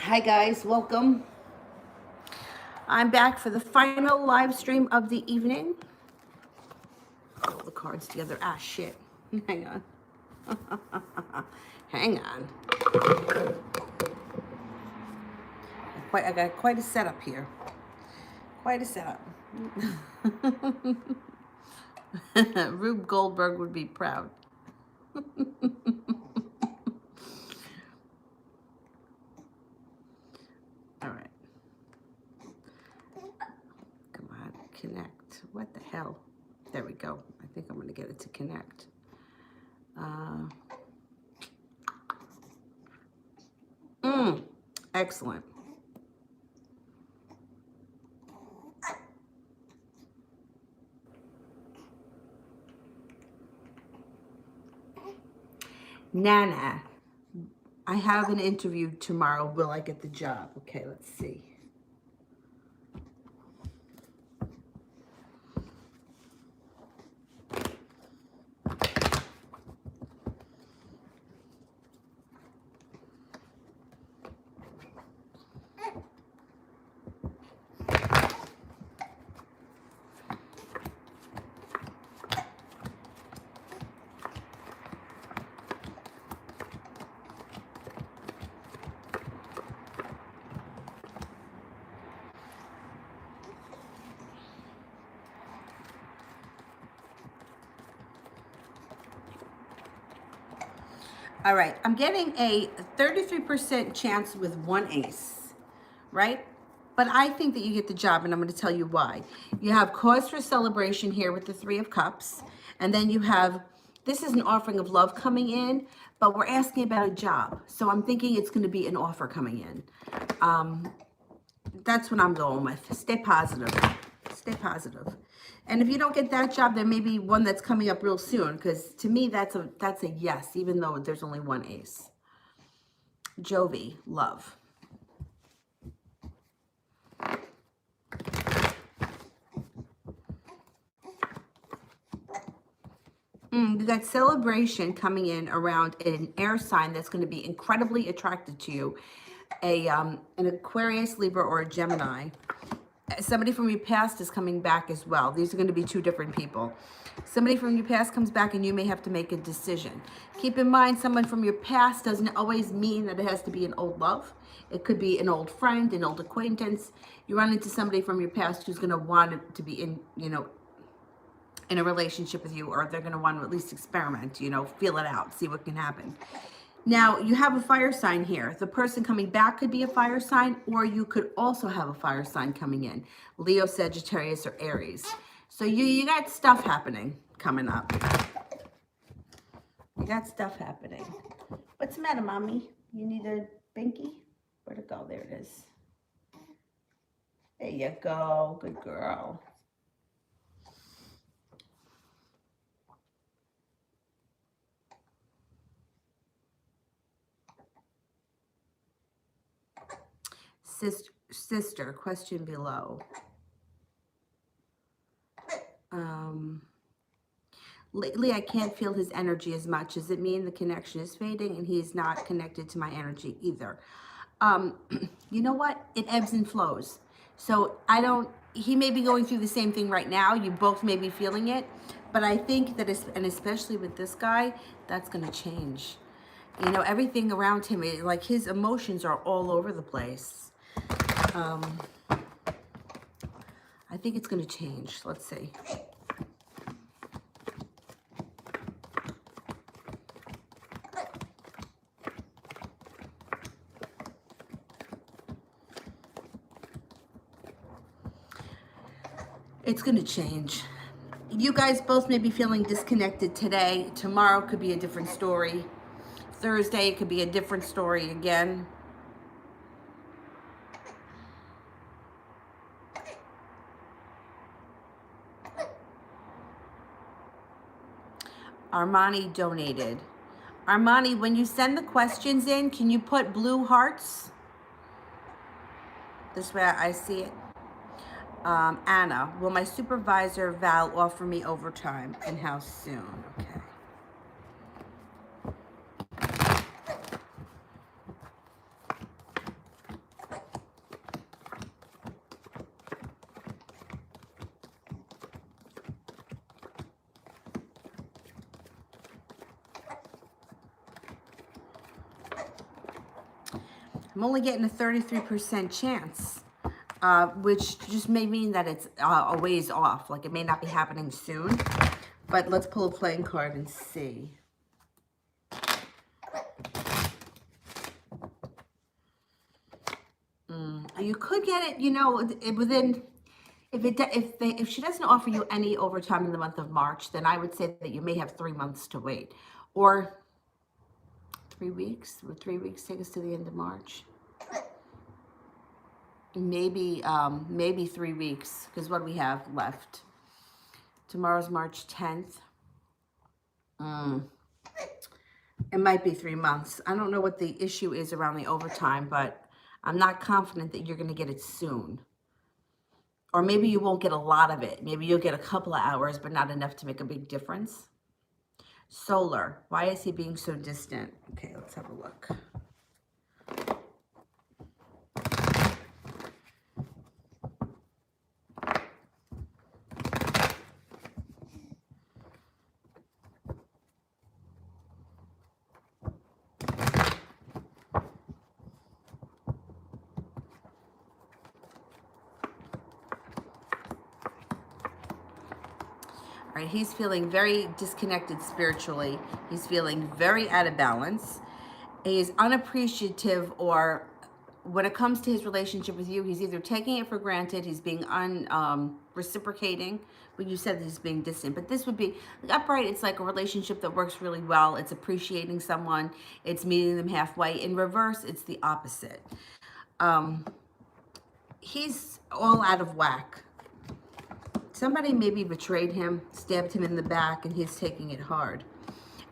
Hi guys, welcome. I'm back for the final live stream of the evening. Put all the cards together. Ah, shit. Hang on. Hang on. I got quite a setup here. Quite a setup. Rube Goldberg would be proud. All right. Come on, connect. What the hell? There we go. I think I'm going to get it to connect. Excellent. Nana, I have an interview tomorrow. Will I get the job? Okay, let's see. All right, I'm getting a 33% chance with one ace, right? But I think that you get the job, and I'm going to tell you why. You have cause for celebration here with the Three of Cups, and then you have, this is an offering of love coming in, but we're asking about a job. So I'm thinking it's going to be an offer coming in. That's what I'm going with. Stay positive. Stay positive. And if you don't get that job, there may be one that's coming up real soon, because to me, that's a yes, even though there's only one ace. Jovi, love. You got celebration coming in around an air sign that's going to be incredibly attracted to you. An Aquarius, Libra, or a Gemini. Somebody from your past is coming back as well. These are going to be two different people. Somebody from your past comes back and you may have to make a decision. Keep in mind, someone from your past doesn't always mean that it has to be an old love. It could be an old friend, an old acquaintance. You run into somebody from your past who's going to want to be in, in a relationship with you, or they're going to want to at least experiment, feel it out, see what can happen. Now, you have a fire sign here. The person coming back could be a fire sign, or you could also have a fire sign coming in. Leo, Sagittarius, or Aries. So you got stuff happening coming up. You got stuff happening. What's the matter, Mommy? You need a binky? Where'd it go? There it is. There you go. Good girl. Sister, question below. Lately, I can't feel his energy as much. Does it mean the connection is fading and he's not connected to my energy either? You know what? It ebbs and flows. So he may be going through the same thing right now. You both may be feeling it. But I think that, and especially with this guy, that's going to change. Everything around him, like his emotions are all over the place. I think it's going to change. Let's see. It's going to change. You guys both may be feeling disconnected today. Tomorrow could be a different story. Thursday it could be a different story again. Armani donated. Armani, when you send the questions in, can you put blue hearts? This way I see it. Anna, will my supervisor, Val, offer me overtime, and how soon? Okay. I'm only getting a 33% chance, which just may mean that it's a ways off. Like it may not be happening soon. But let's pull a playing card and see. You could get it, you know, within. If she doesn't offer you any overtime in the month of March, then I would say that you may have 3 months to wait, or 3 weeks. Would 3 weeks take us to the end of March? Maybe 3 weeks, because what do we have left? Tomorrow's March 10th. It might be 3 months. I don't know what the issue is around the overtime, but I'm not confident that you're going to get it soon. Or maybe you won't get a lot of it. Maybe you'll get a couple of hours, but not enough to make a big difference. Solar. Why is he being so distant? Okay, let's have a look. All right, he's feeling very disconnected spiritually. He's feeling very out of balance. He is unappreciative, or when it comes to his relationship with you, he's either taking it for granted, he's being reciprocating. But you said he's being distant. But this would be, upright, it's like a relationship that works really well. It's appreciating someone. It's meeting them halfway. In reverse, it's the opposite. He's all out of whack. Somebody maybe betrayed him, stabbed him in the back, and he's taking it hard.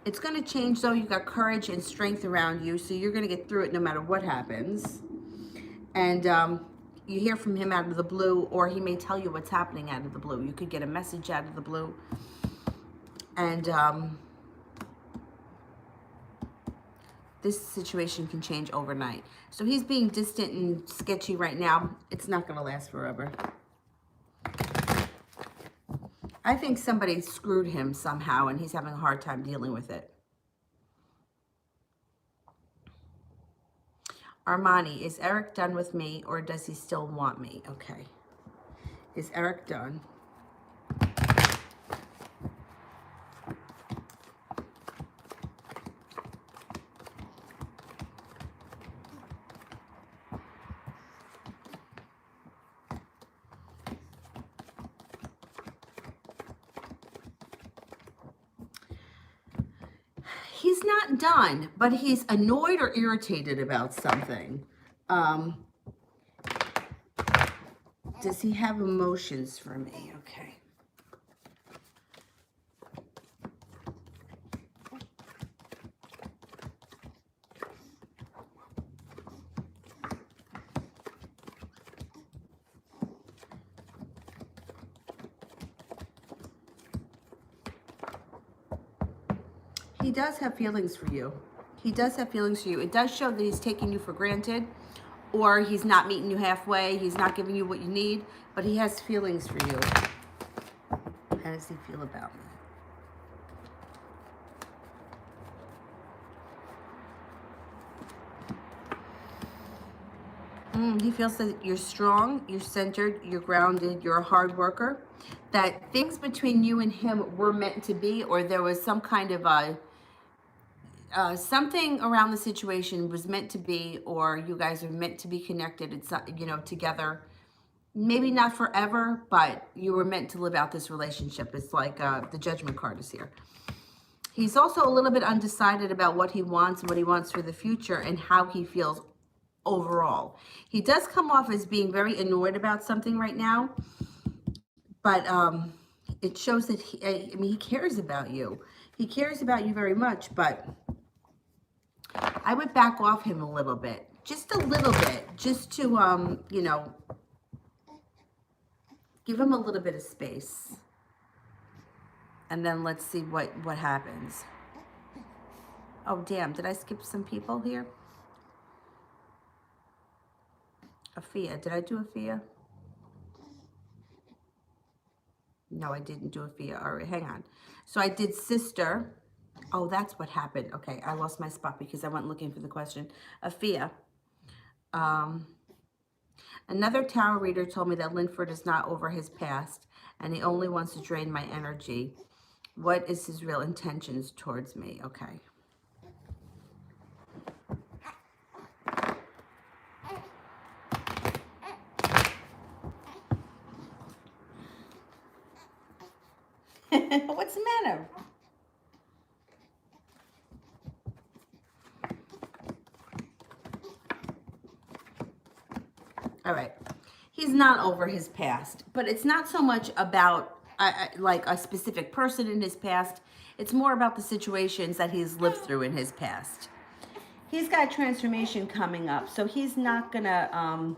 It's going to change, though. You've got courage and strength around you, so you're going to get through it no matter what happens. And you hear from him out of the blue, or he may tell you what's happening out of the blue. You could get a message out of the blue. And this situation can change overnight. So he's being distant and sketchy right now. It's not going to last forever. I think somebody screwed him somehow, and he's having a hard time dealing with it. Armani, is Eric done with me, or does he still want me? Okay. Is Eric done? He's not done, but he's annoyed or irritated about something. Does he have emotions for me? Okay. He does have feelings for you. He does have feelings for you. It does show that he's taking you for granted, or he's not meeting you halfway. He's not giving you what you need, but he has feelings for you. How does he feel about me? He feels that you're strong, you're centered, you're grounded, you're a hard worker, that things between you and him were meant to be, or there was some kind of a something around the situation was meant to be, or you guys are meant to be connected. It's not, you know, together. Maybe not forever, but you were meant to live out this relationship. It's like the Judgment card is here. He's also a little bit undecided about what he wants for the future, and how he feels overall. He does come off as being very annoyed about something right now, but it shows that he cares about you. He cares about you very much, but I would back off him a little bit, just a little bit, just to, you know, give him a little bit of space. And then let's see what happens. Oh, damn. Did I skip some people here? Afia. Did I do Afia? No, I didn't do Afia. All right, hang on. So I did sister. Oh, that's what happened. Okay, I lost my spot because I went looking for the question. Afia. Um, Another tarot reader told me that Linford is not over his past and he only wants to drain my energy. What is his real intentions towards me? Okay. What's the matter? All right. He's not over his past, but it's not so much about like a specific person in his past. It's more about the situations that he's lived through in his past. He's got transformation coming up, so he's not gonna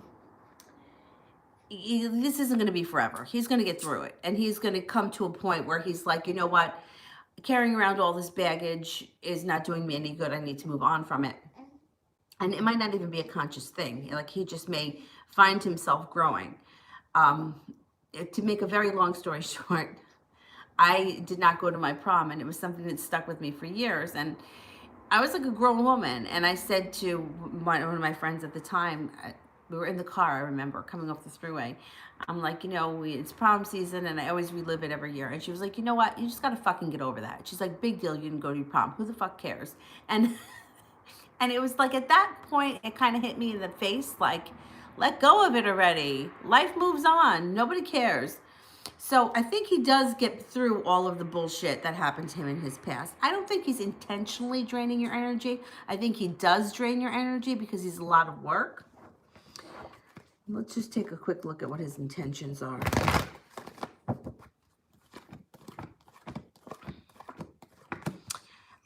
this isn't going to be forever. He's going to get through it, and he's going to come to a point where he's like, you know what, carrying around all this baggage is not doing me any good. I need to move on from it. And it might not even be a conscious thing. Like, he just may find himself growing. um to make a very long story short, I did not go to my prom, and it was something that stuck with me for years. And I was like a grown woman, and I said to one of my friends at the time, we were in the car, I remember, coming off the thruway. I'm like, it's prom season, and I always relive it every year. And she was like, you know what? You just got to fucking get over that. She's like, big deal, you didn't go to your prom. Who the fuck cares? And and it was like, at that point, it kind of hit me in the face, like, let go of it already. Life moves on. Nobody cares. So I think he does get through all of the bullshit that happened to him in his past. I don't think he's intentionally draining your energy. I think he does drain your energy because he's a lot of work. Let's just take a quick look at what his intentions are.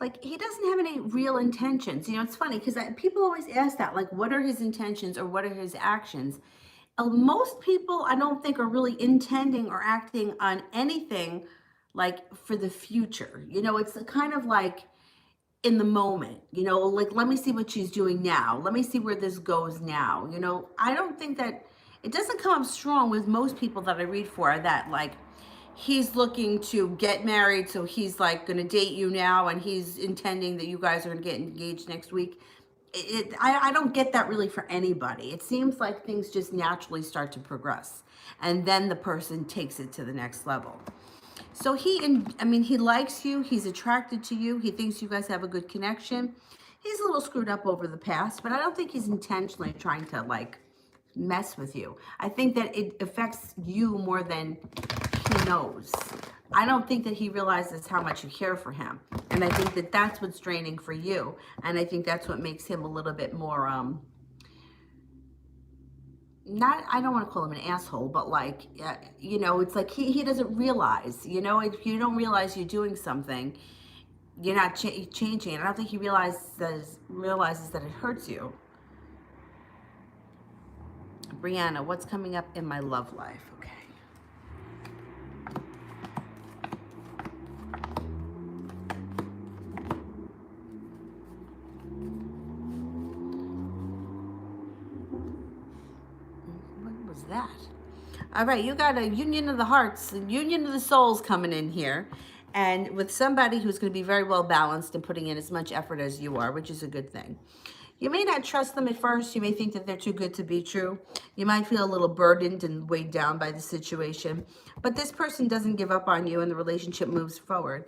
Like, he doesn't have any real intentions. It's funny because people always ask that, like, what are his intentions or what are his actions? Most people, I don't think, are really intending or acting on anything like for the future. It's kind of like in the moment, like, let me see what she's doing now. Let me see where this goes now. I don't think that it doesn't come up strong with most people that I read for, that like he's looking to get married, so he's like going to date you now, and he's intending that you guys are going to get engaged next week. I don't get that really for anybody. It seems like things just naturally start to progress, and then the person takes it to the next level. So he likes you. He's attracted to you. He thinks you guys have a good connection. He's a little screwed up over the past, but I don't think he's intentionally trying to like mess with you. I think that it affects you more than he knows. I don't think that he realizes how much you care for him. And I think that that's what's draining for you. And I think that's what makes him a little bit more, I don't want to call him an asshole, but like, it's like he doesn't realize, if you don't realize you're doing something, you're not changing it. I don't think he realizes that it hurts you. Brianna, what's coming up in my love life? Okay. What was that? All right, you got a union of the hearts, a union of the souls coming in here. And with somebody who's going to be very well balanced and putting in as much effort as you are, which is a good thing. You may not trust them at first. You may think that they're too good to be true. You might feel a little burdened and weighed down by the situation. But this person doesn't give up on you, and the relationship moves forward.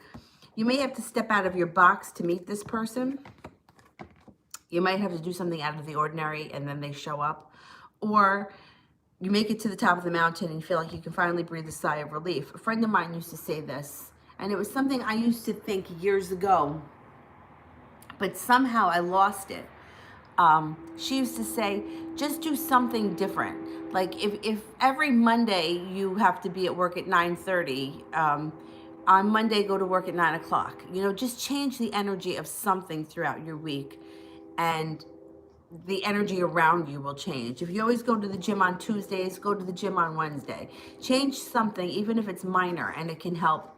You may have to step out of your box to meet this person. You might have to do something out of the ordinary, and then they show up. Or you make it to the top of the mountain and you feel like you can finally breathe a sigh of relief. A friend of mine used to say this, and it was something I used to think years ago, but somehow I lost it. She used to say, just do something different. Like, if every Monday you have to be at work at 9:30, on Monday go to work at 9 o'clock. Just change the energy of something throughout your week, and the energy around you will change. If you always go to the gym on Tuesdays, go to the gym on Wednesday. Change something, even if it's minor, and it can help.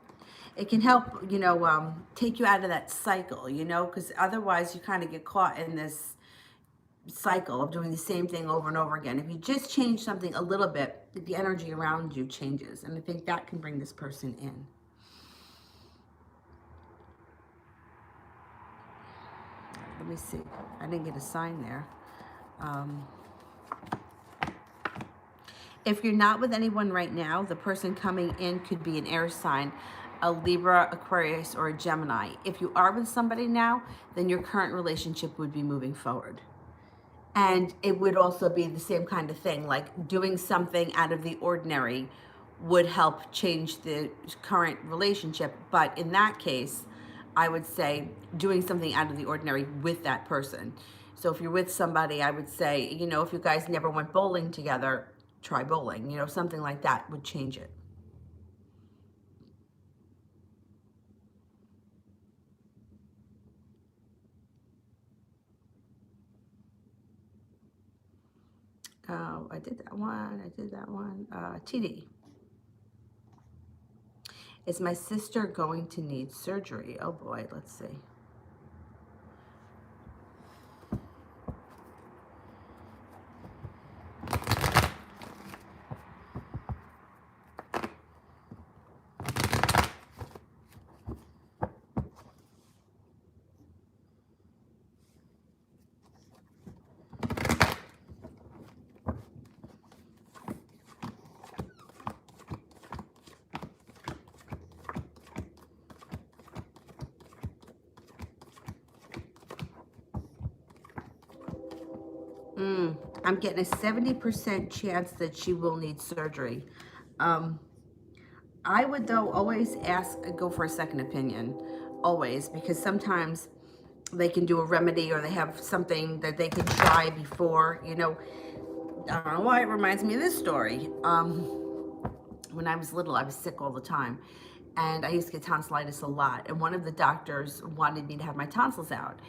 It can help, take you out of that cycle, because otherwise you kind of get caught in this cycle of doing the same thing over and over again. If you just change something a little bit, the energy around you changes. And I think that can bring this person in. Let me see. I didn't get a sign there. If you're not with anyone right now, the person coming in could be an air sign, a Libra, Aquarius, or a Gemini. If you are with somebody now, then your current relationship would be moving forward. And it would also be the same kind of thing, like doing something out of the ordinary would help change the current relationship. But in that case, I would say doing something out of the ordinary with that person. So if you're with somebody, I would say, you know, if you guys never went bowling together, try bowling, you know, something like that would change it. Oh, I did that one. I did that one. TD. Is my sister going to need surgery? Oh boy, let's see. I'm getting a 70% chance that she will need surgery. Um, I would, though, always go for a second opinion, always, because sometimes they can do a remedy or they have something that they can try before, you know. I don't know why it reminds me of this story. When I was little, I was sick all the time, and I used to get tonsillitis a lot. And one of the doctors wanted me to have my tonsils out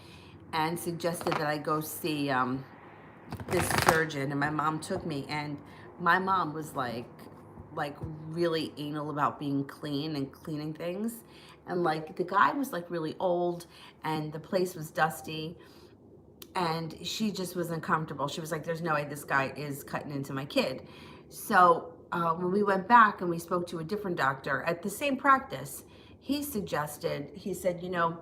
and suggested that I go see this surgeon, and my mom took me, and my mom was like really anal about being clean and cleaning things, and like the guy was like really old and the place was dusty, and she just was uncomfortable. She was like, there's no way this guy is cutting into my kid. So when we went back and we spoke to a different doctor at the same practice, he said, you know,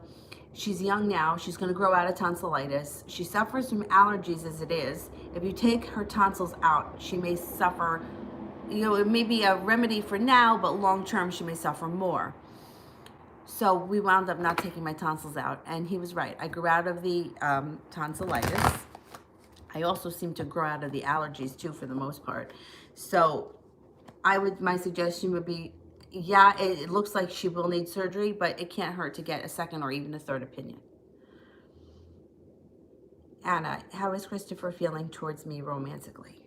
she's young now. She's going to grow out of tonsillitis. She suffers from allergies as it is. If you take her tonsils out, she may suffer, you know, it may be a remedy for now, but long term, she may suffer more. So we wound up not taking my tonsils out, and he was right. I grew out of the tonsillitis. I also seem to grow out of the allergies too, for the most part. So my suggestion would be, yeah, it looks like she will need surgery, but it can't hurt to get a second or even a third opinion. Anna, how is Christopher feeling towards me romantically?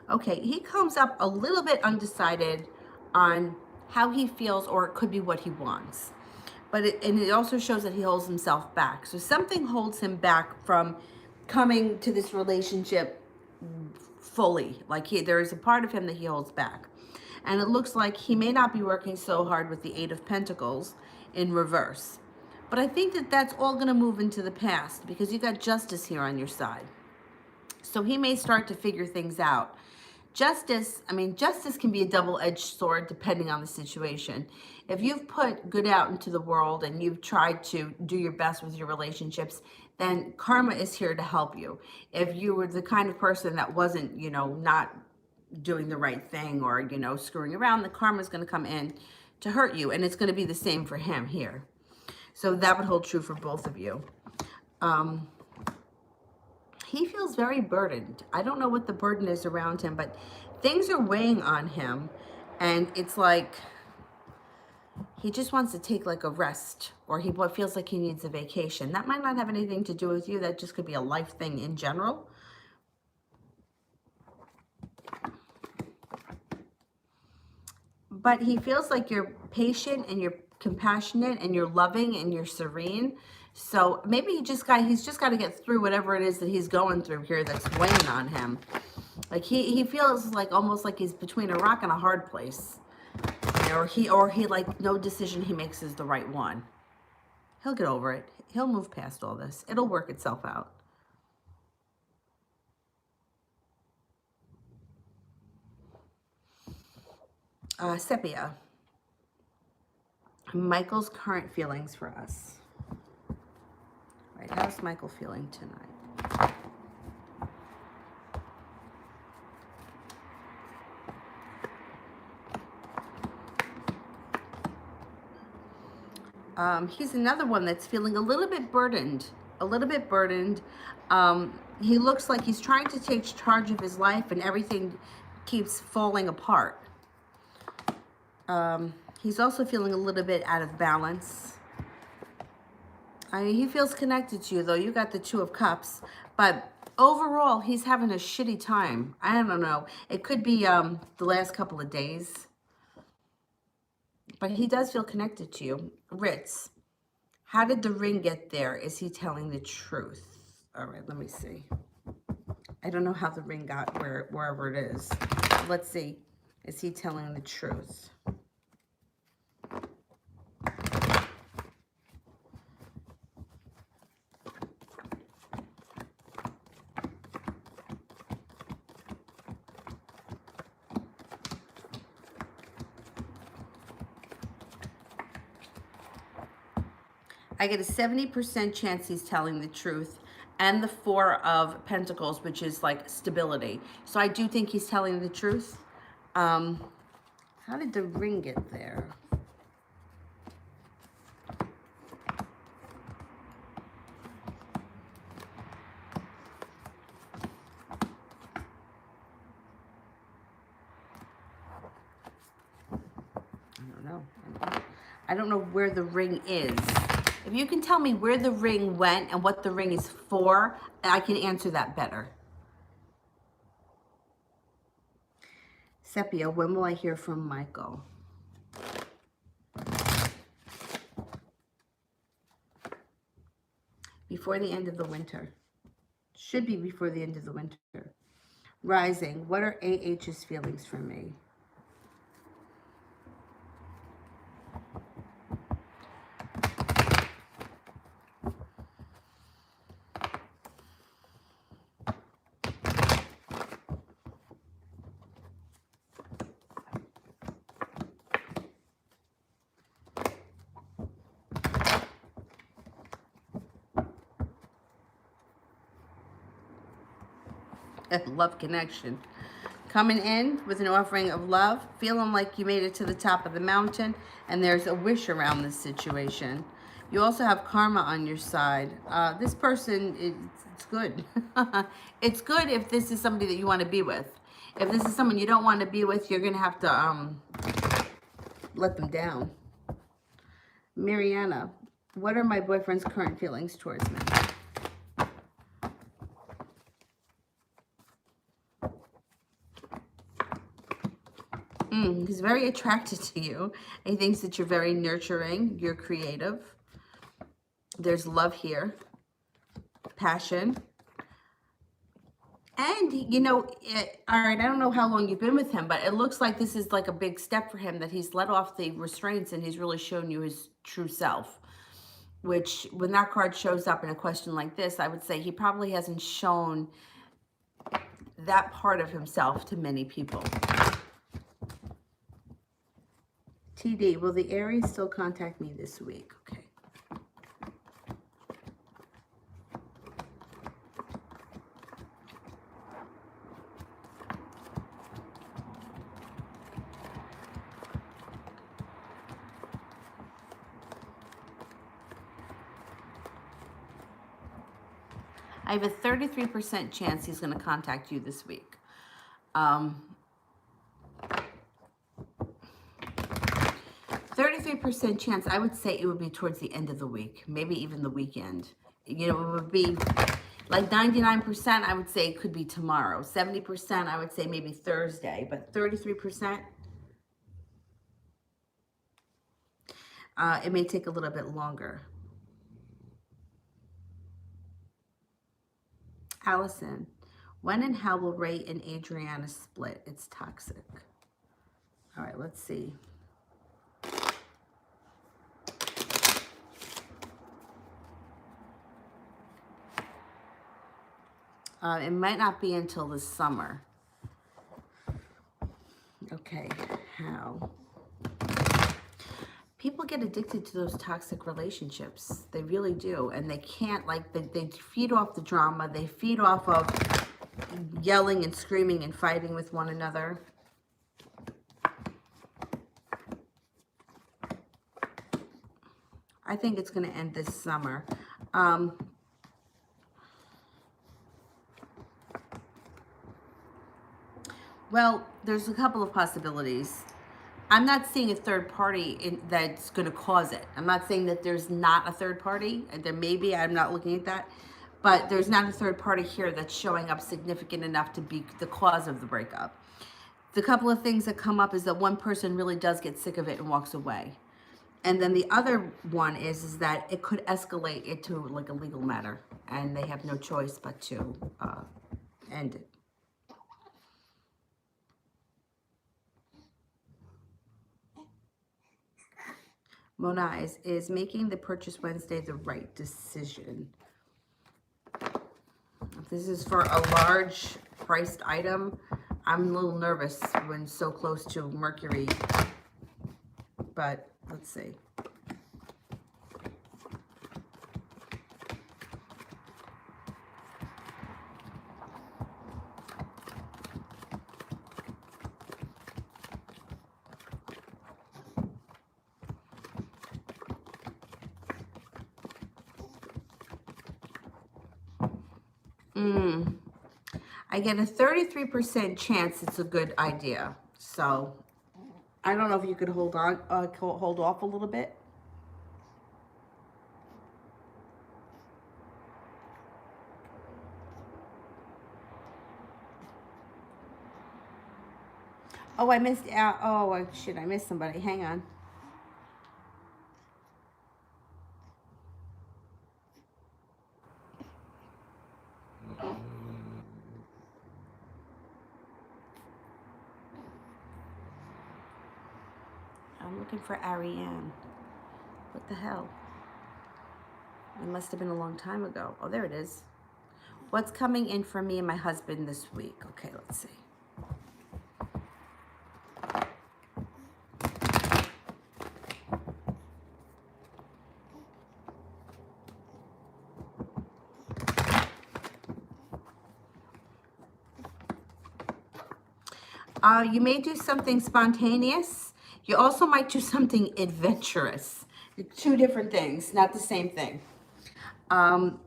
Okay, he comes up a little bit undecided on how he feels, or it could be what he wants. But it also shows that he holds himself back. So something holds him back from coming to this relationship fully. Like there is a part of him that he holds back. And it looks like he may not be working so hard with the Eight of Pentacles in reverse. But I think that that's all going to move into the past, because you got Justice here on your side. So he may start to figure things out. Justice can be a double-edged sword depending on the situation. If you've put good out into the world and you've tried to do your best with your relationships, then karma is here to help you. If you were the kind of person that wasn't, you know, not doing the right thing, or, you know, screwing around, the karma is going to come in to hurt you, and it's going to be the same for him here. So that would hold true for both of you. He feels very burdened. I don't know what the burden is around him, but things are weighing on him, and it's like he just wants to take like a rest, or he feels like he needs a vacation. That might not have anything to do with you. That just could be a life thing in general. But he feels like you're patient and you're compassionate and you're loving and you're serene. So maybe he's just got to get through whatever it is that he's going through here that's weighing on him. Like he feels like almost like he's between a rock and a hard place. Or he like no decision he makes is the right one. He'll get over it. He'll move past all this. It'll work itself out. Sepia. Michael's current feelings for us. Right, how's Michael feeling tonight? He's another one that's feeling a little bit burdened. A little bit burdened. He looks like he's trying to take charge of his life and everything keeps falling apart. He's also feeling a little bit out of balance. I mean, he feels connected to you, though. You got the Two of Cups. But overall, he's having a shitty time. I don't know. It could be the last couple of days. But he does feel connected to you. Ritz. How did the ring get there? Is he telling the truth? All right, let me see. I don't know how the ring got wherever it is. Let's see. Is he telling the truth? I get a 70% chance he's telling the truth, and the Four of Pentacles, which is like stability. So I do think he's telling the truth. How did the ring get there? I don't know. I don't know where the ring is. If you can tell me where the ring went and what the ring is for, I can answer that better. Sepia, when will I hear from Michael? Before the end of the winter. Should be before the end of the winter. Rising, what are AH's feelings for me? Love connection. Coming in with an offering of love, feeling like you made it to the top of the mountain, and there's a wish around this situation. You also have karma on your side. This person, it's good. It's good if this is somebody that you want to be with. If this is someone you don't want to be with, you're going to have to let them down. Mariana, what are my boyfriend's current feelings towards me? He's very attracted to you. He thinks that you're very nurturing. You're creative. There's love here. Passion. And, you know, all right, I don't know how long you've been with him, but it looks like this is like a big step for him, that he's let off the restraints and he's really shown you his true self. Which, when that card shows up in a question like this, I would say he probably hasn't shown that part of himself to many people. TD, will the Aries still contact me this week? Okay. I have a 33% chance he's going to contact you this week. 33% chance, I would say it would be towards the end of the week, maybe even the weekend. You know, it would be like 99%, I would say it could be tomorrow. 70%, I would say maybe Thursday, but 33%, it may take a little bit longer. Allison, when and how will Ray and Adriana split? It's toxic. All right, let's see. It might not be until the summer. Okay, how? get addicted to those toxic relationships. They really do. And they can't, like, they feed off the drama. They feed off of yelling and screaming and fighting with one another. I think it's going to end this summer. Well, there's a couple of possibilities. I'm not seeing a third party that's going to cause it. I'm not saying that there's not a third party. There may be, I'm not looking at that. But there's not a third party here that's showing up significant enough to be the cause of the breakup. The couple of things that come up is that one person really does get sick of it and walks away. And then the other one is that it could escalate into like a legal matter. And they have no choice but to end it. Mona is making the purchase Wednesday the right decision. If this is for a large priced item, I'm a little nervous when so close to Mercury, but let's see. I get a 33% chance it's a good idea. So I don't know if you could hold off a little bit. Oh, I missed out. Oh, shit, I missed somebody. Hang on. I'm looking for Ariane. What the hell? It must have been a long time ago. Oh, there it is. What's coming in for me and my husband this week? Okay, let's see. You may do something spontaneous. You also might do something adventurous. Two different things, not the same thing. And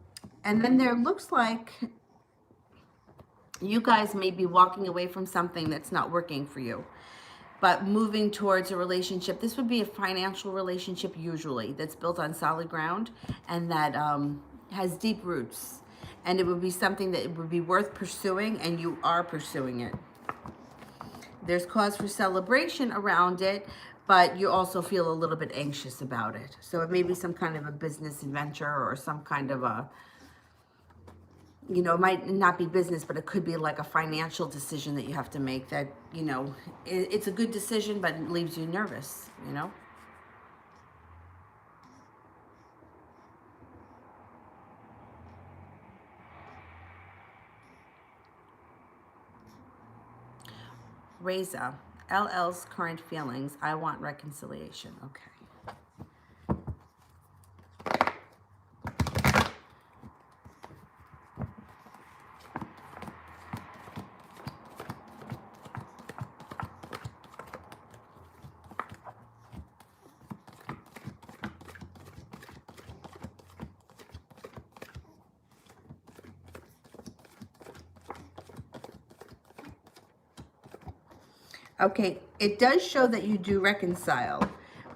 then there looks like you guys may be walking away from something that's not working for you, but moving towards a relationship. This would be a financial relationship usually that's built on solid ground and that has deep roots. And it would be something that would be worth pursuing, and you are pursuing it. There's cause for celebration around it, but you also feel a little bit anxious about it. So it may be some kind of a business adventure or some kind of a, you know, it might not be business, but it could be like a financial decision that you have to make that, you know, it's a good decision, but it leaves you nervous, you know? Reza, LL's current feelings. I want reconciliation. Okay. Okay, it does show that you do reconcile,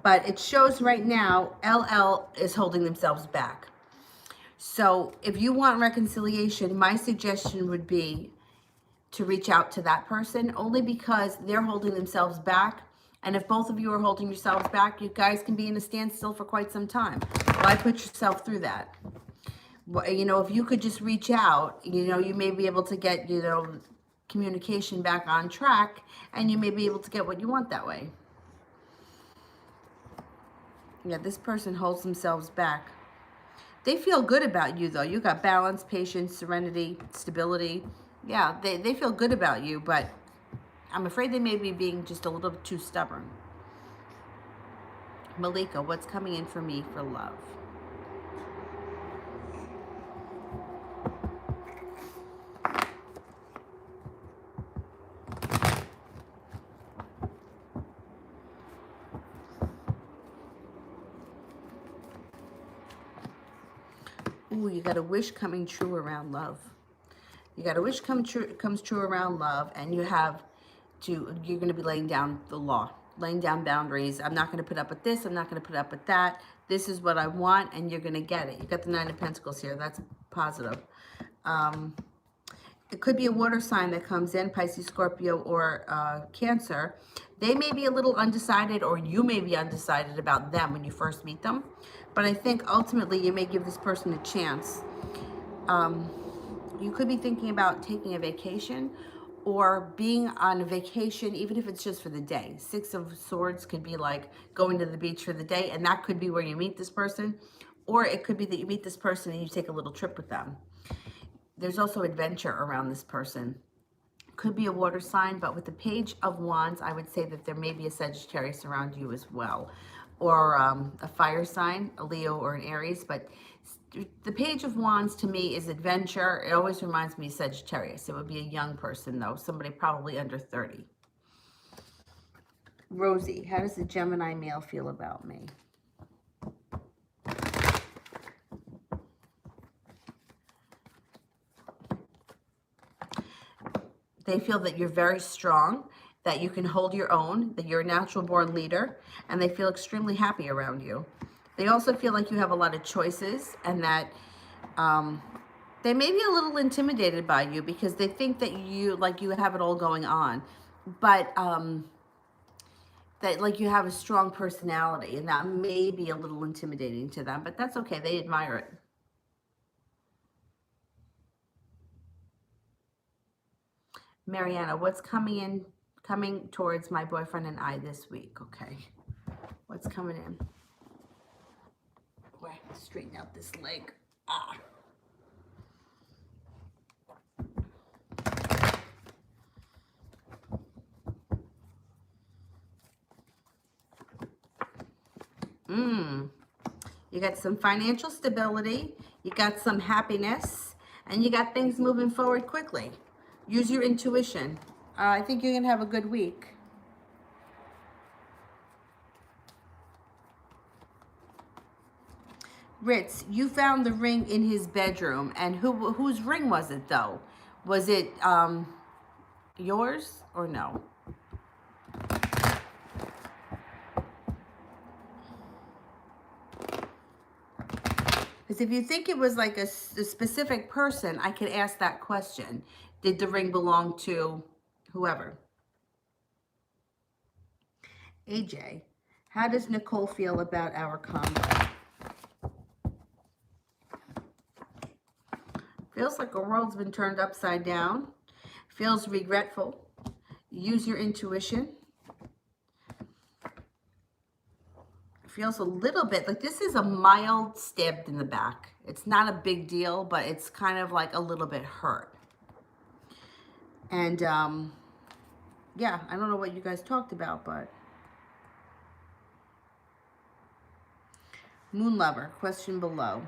but it shows right now LL is holding themselves back. So if you want reconciliation, my suggestion would be to reach out to that person, only because they're holding themselves back. And if both of you are holding yourselves back, you guys can be in a standstill for quite some time. Why put yourself through that? You know, if you could just reach out, you know, you may be able to get, you know, communication back on track, and you may be able to get what you want that way. Yeah, this person holds themselves back. They feel good about you, though. You got balance, patience, serenity, stability. Yeah, they feel good about you, but I'm afraid they may be being just a little too stubborn. Malika, what's coming in for me for love? Ooh, you got a wish coming true around love. You got a wish comes true around love, and you're going to be laying down the law, laying down boundaries. I'm not going to put up with this. I'm not going to put up with that. This is what I want, and you're going to get it. You got the Nine of Pentacles here. That's positive. It could be a water sign that comes in, Pisces, Scorpio, or Cancer. They may be a little undecided, or you may be undecided about them when you first meet them. But I think ultimately you may give this person a chance. You could be thinking about taking a vacation or being on a vacation, even if it's just for the day. Six of Swords could be like going to the beach for the day, and that could be where you meet this person. Or it could be that you meet this person and you take a little trip with them. There's also adventure around this person. Could be a water sign, but with the Page of Wands, I would say that there may be a Sagittarius around you as well. Or a fire sign, a Leo or an Aries. But the Page of Wands to me is adventure. It always reminds me of Sagittarius. It would be a young person though, somebody probably under 30. Rosie, how does the Gemini male feel about me? They feel that you're very strong, that you can hold your own, that you're a natural born leader, and they feel extremely happy around you. They also feel like you have a lot of choices, and that they may be a little intimidated by you because they think that you have it all going on, but that like you have a strong personality, and that may be a little intimidating to them, but that's okay. They admire it. Mariana, what's coming towards my boyfriend and I this week? Okay. What's coming in? Oh, I have to straighten out this leg. Ah. You got some financial stability, you got some happiness, and you got things moving forward quickly. Use your intuition. I think you're going to have a good week. Ritz, you found the ring in his bedroom. And whose ring was it, though? Was it yours or no? Because if you think it was like a specific person, I could ask that question. Did the ring belong to whoever? AJ, how does Nicole feel about our combo? Feels like the world's been turned upside down. Feels regretful. Use your intuition. Feels a little bit like this is a mild stabbed in the back. It's not a big deal, but it's kind of like a little bit hurt. And yeah, I don't know what you guys talked about, but Moon Lover, question below.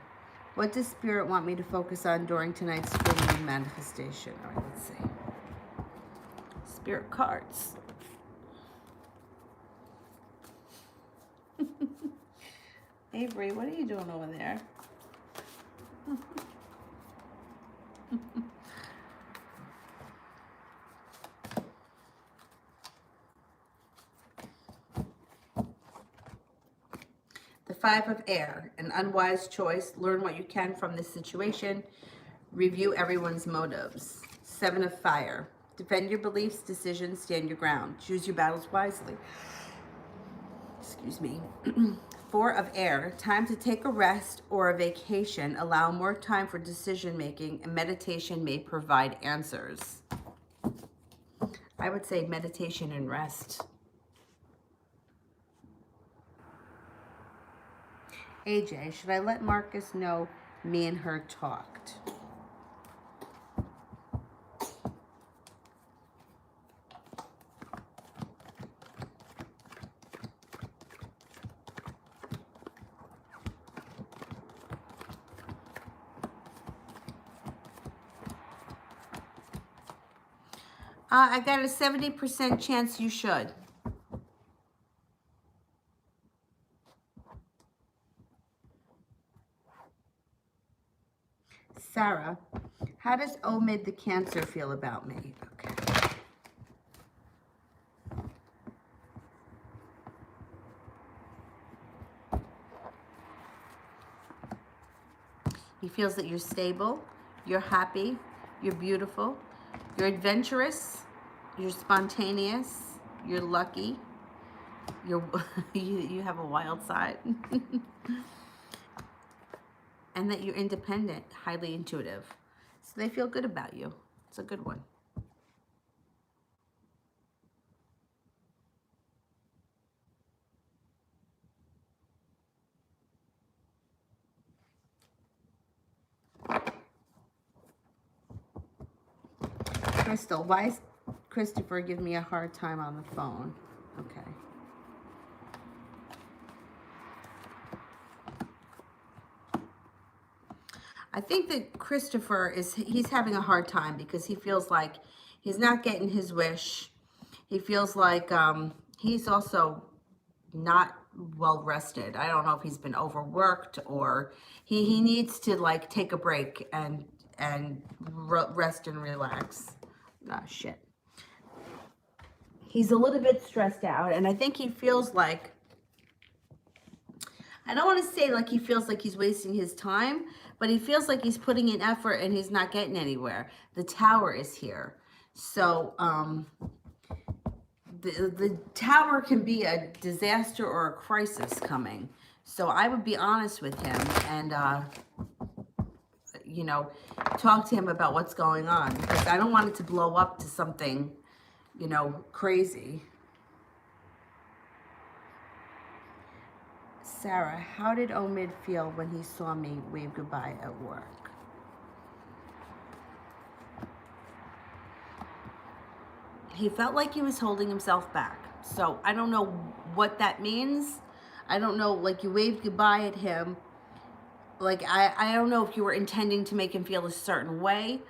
What does Spirit want me to focus on during tonight's full moon manifestation? All right, let's see. Spirit cards. Avery, what are you doing over there? The Five of Air, an unwise choice. Learn what you can from this situation. Review everyone's motives. Seven of Fire. Defend your beliefs, decisions, stand your ground. Choose your battles wisely. Excuse me. Four of Air. Time to take a rest or a vacation. Allow more time for decision making, and meditation may provide answers. I would say meditation and rest. AJ, should I let Marcus know me and her talked? I got a 70% chance you should. Sarah, how does Omid the Cancer feel about me? Okay. He feels that you're stable, you're happy, you're beautiful, you're adventurous, you're spontaneous, you're lucky, you're you have a wild side, and that you're independent, highly intuitive. So they feel good about you. It's a good one. Crystal, why is Christopher giving me a hard time on the phone? Okay. I think that Christopher he's having a hard time because he feels like he's not getting his wish. He feels like he's also not well rested. I don't know if he's been overworked or he needs to like take a break and rest and relax. Ah, shit. He's a little bit stressed out, and I think he feels like, I don't want to say like he feels like he's wasting his time, but he feels like he's putting in effort and he's not getting anywhere. The tower is here. So the tower can be a disaster or a crisis coming. So I would be honest with him and, you know, talk to him about what's going on, because I don't want it to blow up to something, you know, crazy. Sarah, how did Omid feel when he saw me wave goodbye at work? He felt like he was holding himself back. So I don't know what that means. I don't know, like you waved goodbye at him. Like, I don't know if you were intending to make him feel a certain way,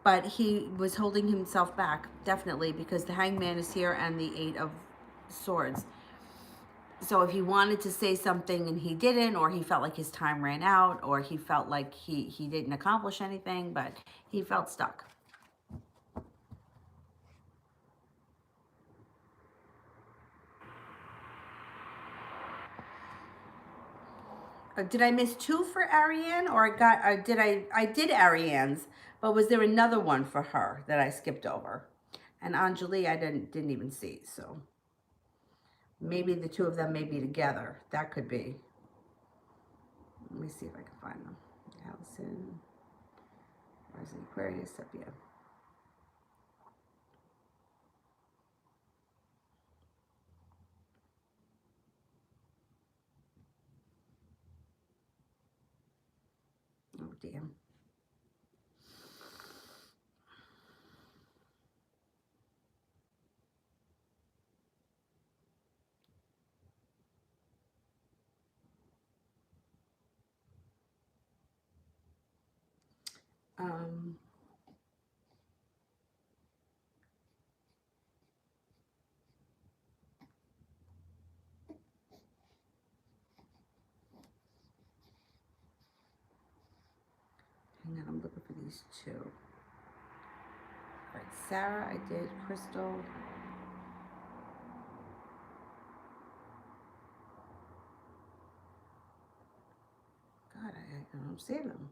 but he was holding himself back, definitely, because the Hangman is here and the Eight of Swords. So if he wanted to say something and he didn't, or he felt like his time ran out, or he felt like he didn't accomplish anything, but he felt stuck. Did I miss two for Ariane, or I did Ariane's, but was there another one for her that I skipped over? And Anjali I didn't even see, so maybe the two of them may be together. That could be. Let me see if I can find them. Allison, where's the Aquarius? Up here. Oh, damn. Um, Hang on, I'm looking for these two. All right, Sarah, I did. Crystal. God, I don't see them.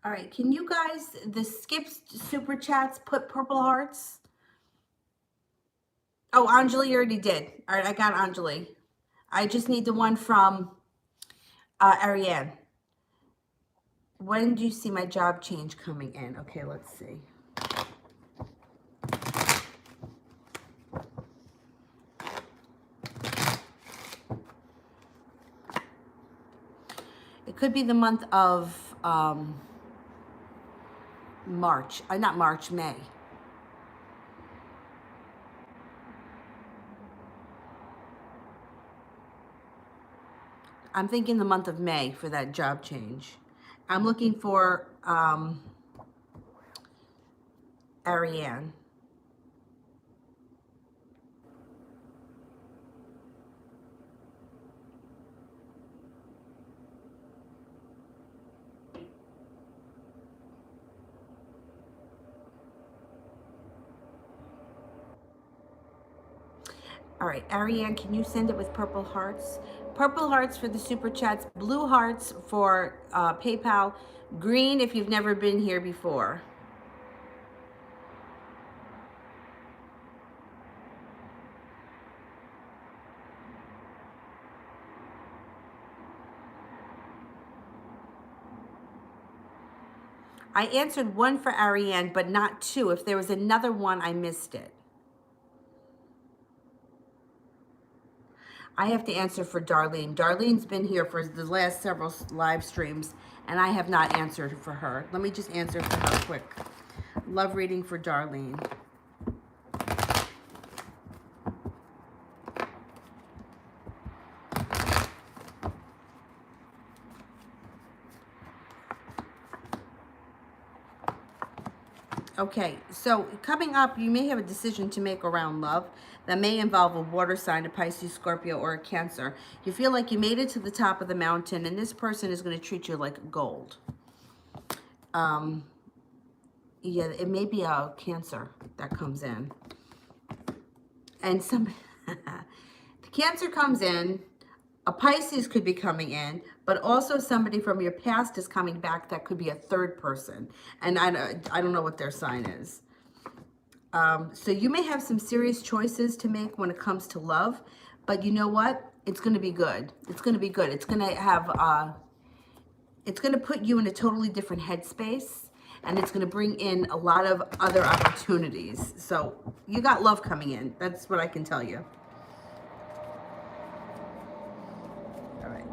All right, can you guys, the skipped super chats, put purple hearts? Oh, Anjali already did. All right, I got Anjali. I just need the one from Ariane. When do you see my job change coming in? Okay, let's see. It could be the month of March. Not March, May. I'm thinking the month of May for that job change. I'm looking for Ariane. All right, Ariane, can you send it with purple hearts? Purple hearts for the super chats, blue hearts for PayPal, green if you've never been here before. I answered one for Ariane, but not two. If there was another one, I missed it. I have to answer for Darlene. Darlene's been here for the last several live streams, and I have not answered for her. Let me just answer for her quick. Love reading for Darlene. Okay, so coming up, you may have a decision to make around love that may involve a water sign, a Pisces, Scorpio, or a Cancer. You feel like you made it to the top of the mountain, and this person is going to treat you like gold. Yeah, it may be a Cancer that comes in. And the Cancer comes in, a Pisces could be coming in, but also somebody from your past is coming back that could be a third person. And I don't know what their sign is. So you may have some serious choices to make when it comes to love, but you know what? It's going to be good. It's going to be good. It's going to have, it's going to put you in a totally different headspace, and it's going to bring in a lot of other opportunities. So you got love coming in. That's what I can tell you. All right.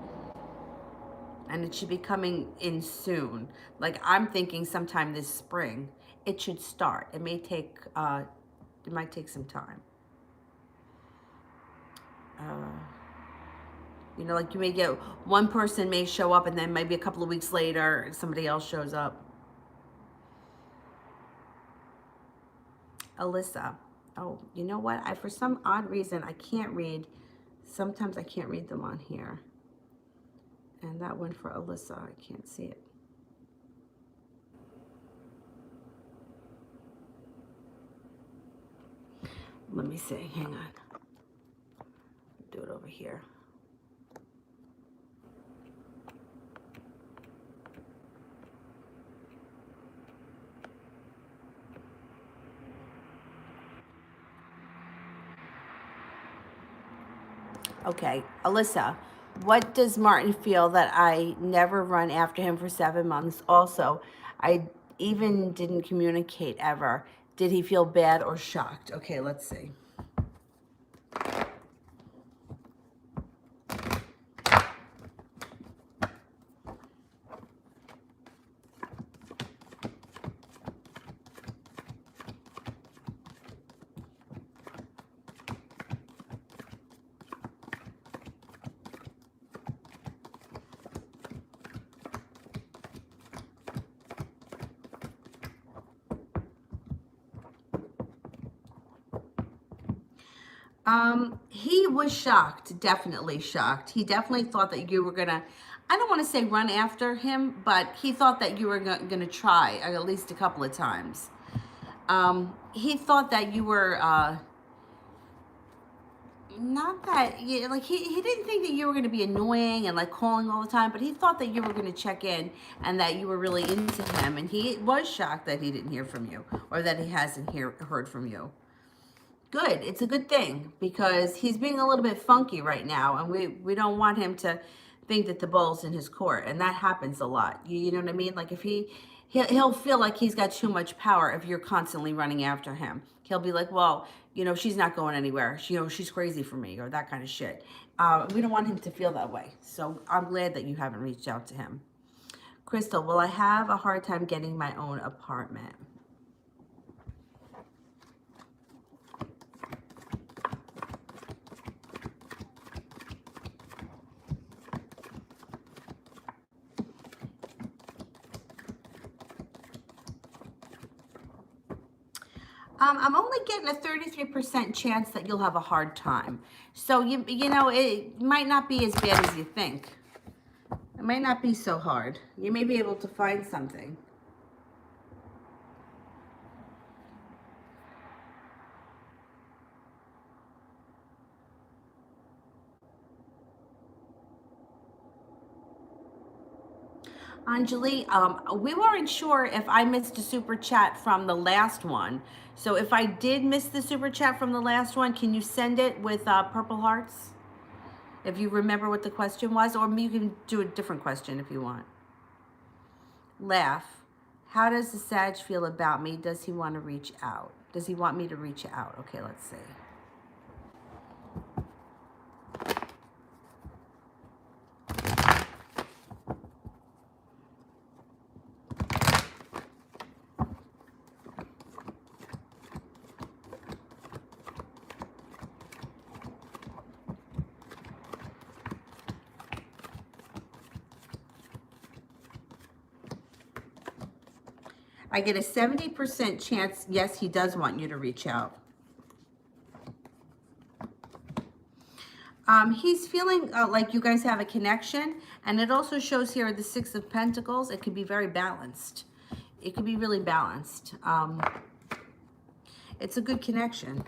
And it should be coming in soon. Like I'm thinking sometime this spring, it should start. It may take, it might take some time. You know, like you may get, one person may show up and then maybe a couple of weeks later, somebody else shows up. Alyssa. Oh, you know what? For some odd reason, I can't read. Sometimes I can't read them on here. And that one for Alyssa, I can't see it. Let me see, hang on. Do it over here. Okay, Alyssa, what does Martin feel that I never run after him for 7 months? Also, I even didn't communicate ever. Did he feel bad or shocked? Okay, let's see. He was shocked, definitely shocked. He definitely thought that you were gonna, I don't want to say run after him, but he thought that you were gonna try at least a couple of times. He thought that you were, not that, yeah, like he didn't think that you were going to be annoying and like calling all the time, but he thought that you were going to check in and that you were really into him, and he was shocked that he didn't hear from you or that he hasn't heard from you. Good. It's a good thing because he's being a little bit funky right now, and we don't want him to think that the ball's in his court, and that happens a lot. You know what I mean? Like if he'll feel like he's got too much power if you're constantly running after him. He'll be like, well, you know, she's not going anywhere. She's crazy for me, or that kind of shit. We don't want him to feel that way. So I'm glad that you haven't reached out to him. Crystal, will I have a hard time getting my own apartment? I'm only getting a 33% chance that you'll have a hard time. So, you know, it might not be as bad as you think. It might not be so hard. You may be able to find something. Anjali, we weren't sure if I missed a super chat from the last one. So if I did miss the super chat from the last one, can you send it with purple hearts? If you remember what the question was, or you can do a different question if you want. Laugh. How does the Sag feel about me? Does he want to reach out? Does he want me to reach out? Okay, let's see. I get a 70% chance, yes, he does want you to reach out. He's feeling like you guys have a connection, and it also shows here the Six of Pentacles. It could be very balanced. It could be really balanced. It's a good connection.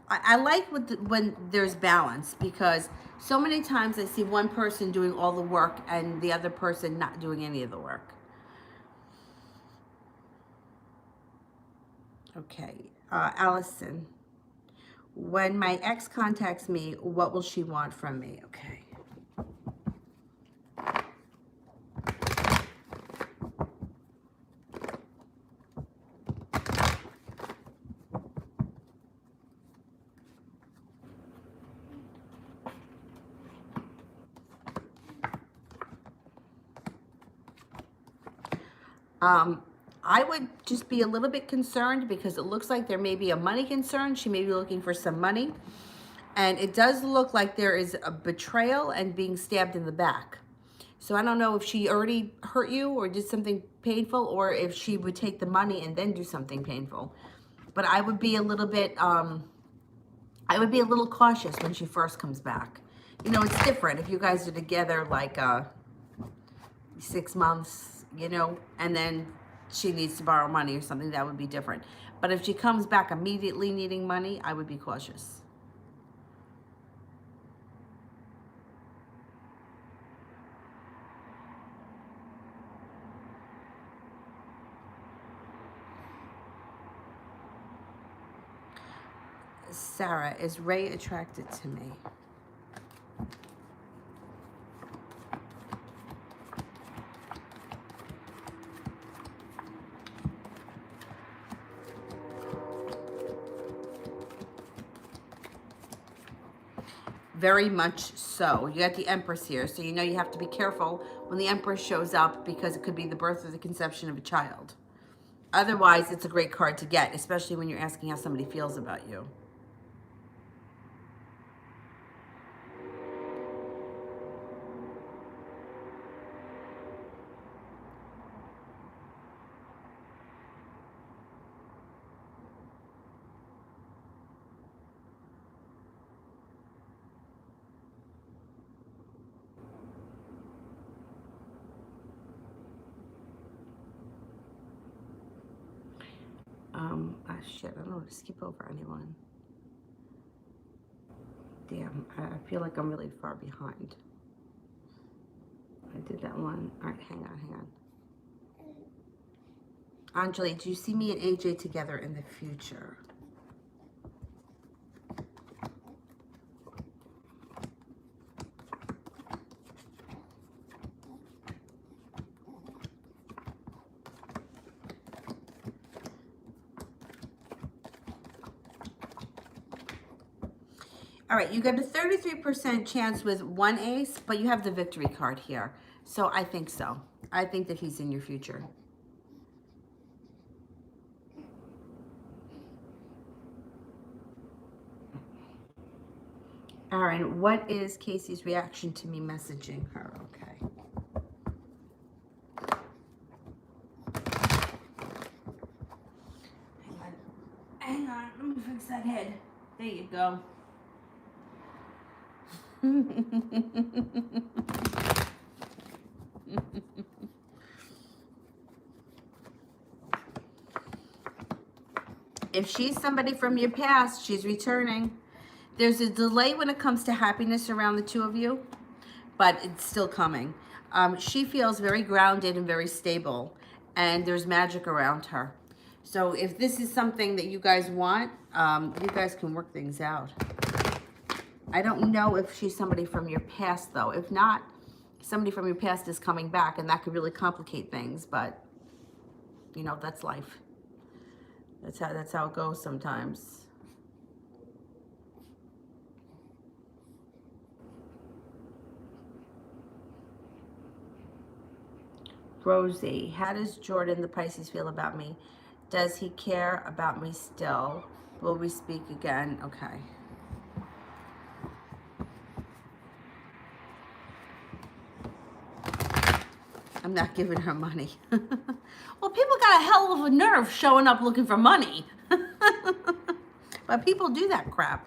I like when there's balance, because so many times I see one person doing all the work and the other person not doing any of the work. Okay, Allison. When my ex contacts me, what will she want from me? Okay. I would just be a little bit concerned, because it looks like there may be a money concern. She may be looking for some money. And it does look like there is a betrayal and being stabbed in the back. So I don't know if she already hurt you or did something painful, or if she would take the money and then do something painful. But I would be a little bit, I would be a little cautious when she first comes back. You know, it's different if you guys are together like 6 months, you know, and then she needs to borrow money or something, that would be different. But if she comes back immediately needing money, I would be cautious. Sarah, is Ray attracted to me? Very much so. You got the Empress here, so you know you have to be careful when the Empress shows up, because it could be the birth or the conception of a child. Otherwise, it's a great card to get, especially when you're asking how somebody feels about you. Shit, I don't want to skip over anyone. Damn, I feel like I'm really far behind. I did that one. All right, hang on. Anjali, do you see me and AJ together in the future? All right, you got a 33% chance with one ace, but you have the victory card here. So I think so. I think that he's in your future. Aaron, what is Casey's reaction to me messaging her? Okay. Hang on. Let me fix that head. There you go. If she's somebody from your past, she's returning. There's a delay when it comes to happiness around the two of you, but it's still coming. She feels very grounded and very stable, and there's magic around her. So if this is something that you guys want, you guys can work things out. I don't know if she's somebody from your past, though. If not, somebody from your past is coming back, and that could really complicate things, but, you know, that's life. That's how it goes sometimes. Rosie, how does Jordan the Pisces feel about me? Does he care about me still? Will we speak again? Okay. I'm not giving her money. Well, people got a hell of a nerve showing up looking for money. But people do that crap.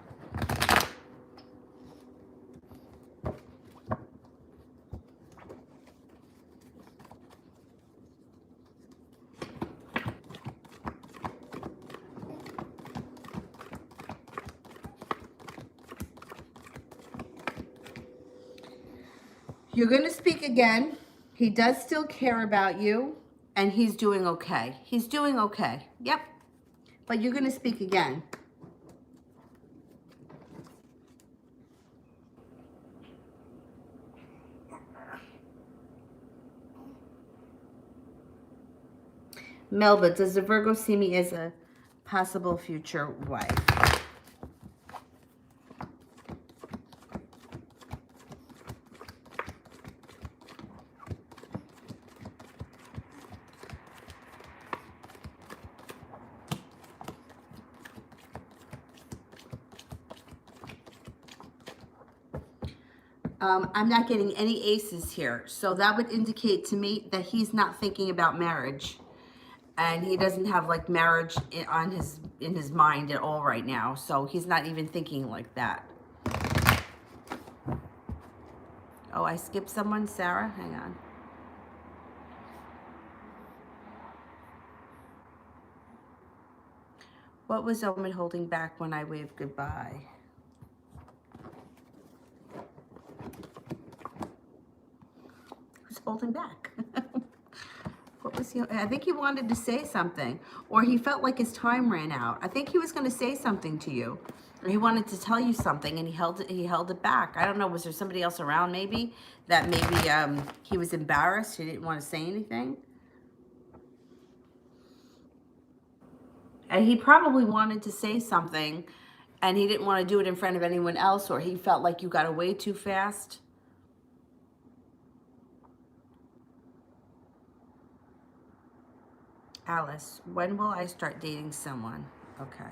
You're going to speak again. He does still care about you, and he's doing okay. He's doing okay. Yep. But you're going to speak again. Melba, does the Virgo see me as a possible future wife? I'm not getting any aces here. So that would indicate to me that he's not thinking about marriage. And he doesn't have like marriage in his mind at all right now. So he's not even thinking like that. Oh, I skipped someone. Sarah, hang on. What was Omen holding back when I waved goodbye? Who's holding back? What was he? I think he wanted to say something, or he felt like his time ran out. I think he was going to say something to you, or he wanted to tell you something, and he held it back. I don't know. Was there somebody else around? Maybe he was embarrassed. He didn't want to say anything. And he probably wanted to say something, and he didn't want to do it in front of anyone else, or he felt like you got away too fast. Alice, when will I start dating someone? Okay.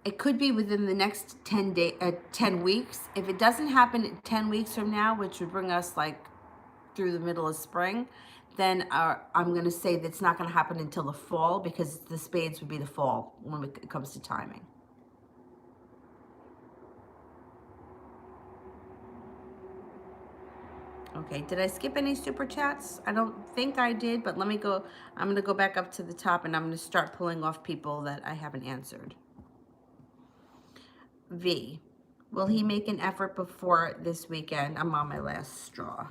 It could be within the next 10 weeks. If it doesn't happen 10 weeks from now, which would bring us like through the middle of spring, then I'm going to say that's not going to happen until the fall, because the spades would be the fall when it comes to timing. Okay, did I skip any super chats? I don't think I did, but let me go. I'm going to go back up to the top, and I'm going to start pulling off people that I haven't answered. V, will he make an effort before this weekend? I'm on my last straw.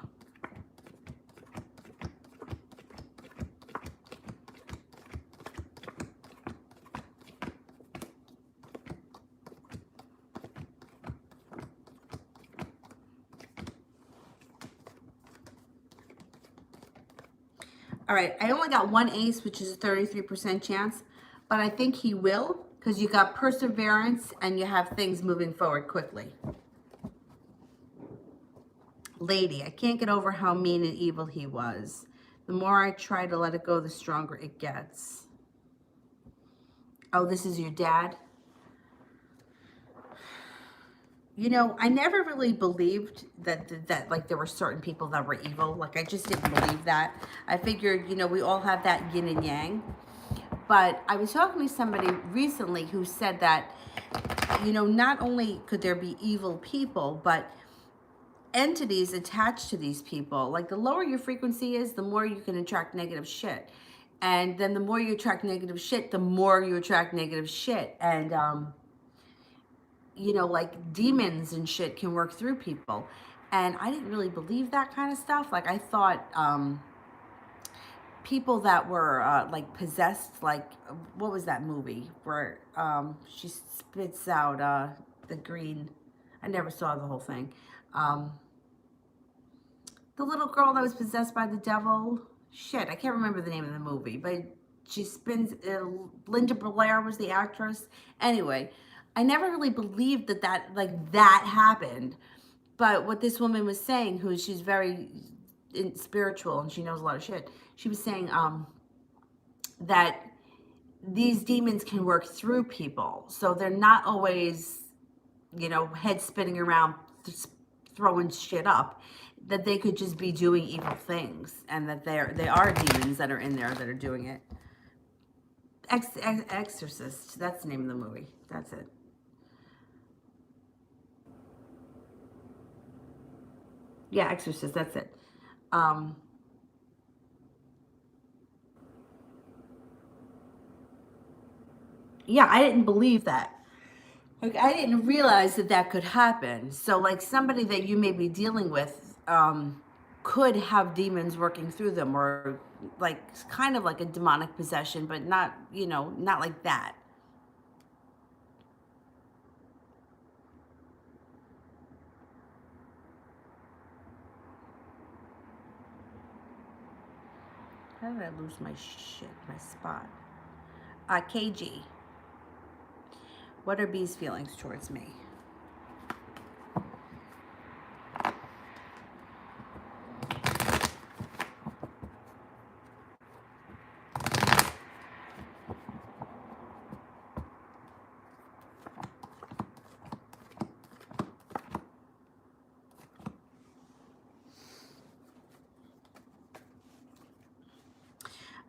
All right, I only got one ace, which is a 33% chance, but I think he will, because you got perseverance and you have things moving forward quickly. Lady, I can't get over how mean and evil he was. The more I try to let it go, the stronger it gets. Oh, this is your dad? You know, I never really believed that like there were certain people that were evil. Like I just didn't believe that. I figured, you know, we all have that yin and yang. But I was talking to somebody recently who said that, you know, not only could there be evil people, but entities attached to these people. Like the lower your frequency is, the more you can attract negative shit. And then the more you attract negative shit, the more you attract negative shit. And, you know, like demons and shit can work through people. And I didn't really believe that kind of stuff. Like I thought, people that were like possessed, like what was that movie where she spits out the green, I never saw the whole thing, the little girl that was possessed by the devil, shit, I can't remember the name of the movie, but she spins, Linda Blair was the actress. Anyway, I never really believed that happened. But what this woman was saying, she's very spiritual and she knows a lot of shit, she was saying that these demons can work through people. So they're not always, you know, head spinning around, throwing shit up. That they could just be doing evil things, and that they are demons that are in there that are doing it. Exorcist, that's the name of the movie. That's it. Yeah, Exorcist, that's it. Yeah, I didn't believe that. Like, I didn't realize that could happen. So, like, somebody that you may be dealing with could have demons working through them, or like kind of like a demonic possession, but not, you know, not like that. How did I lose my shit, my spot? KG. What are B's feelings towards me?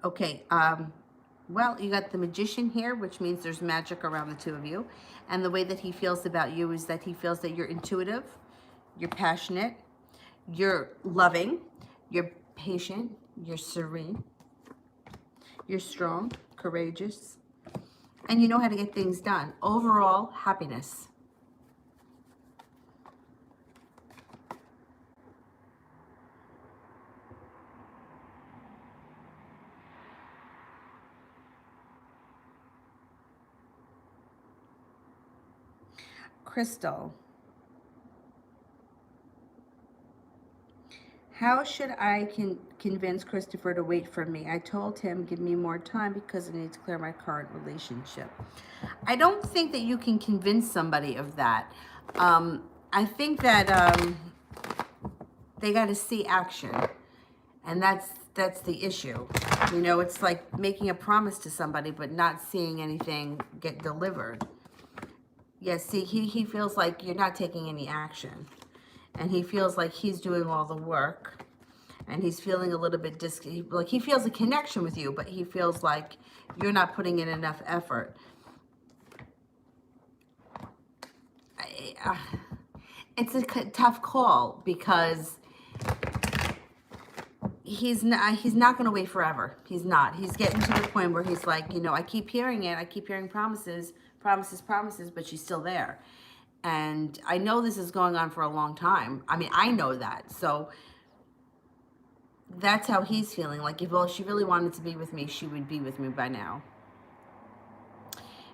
Okay, well, you got the Magician here, which means there's magic around the two of you. And the way that he feels about you is that he feels that you're intuitive, you're passionate, you're loving, you're patient, you're serene, you're strong, courageous, and you know how to get things done. Overall, happiness. Crystal. How should I convince Christopher to wait for me? I told him give me more time because I need to clear my current relationship. I don't think that you can convince somebody of that. I think that they got to see action, and that's the issue. You know, it's like making a promise to somebody but not seeing anything get delivered. Yeah, see, he feels like you're not taking any action. And he feels like he's doing all the work. And he's feeling a little bit like he feels a connection with you, but he feels like you're not putting in enough effort. It's a tough call because he's not going to wait forever. He's not. He's getting to the point where he's like, you know, I keep hearing it. I keep hearing promises, but she's still there. And I know this is going on for a long time. I mean, I know that. So that's how he's feeling. Like, if she really wanted to be with me, she would be with me by now.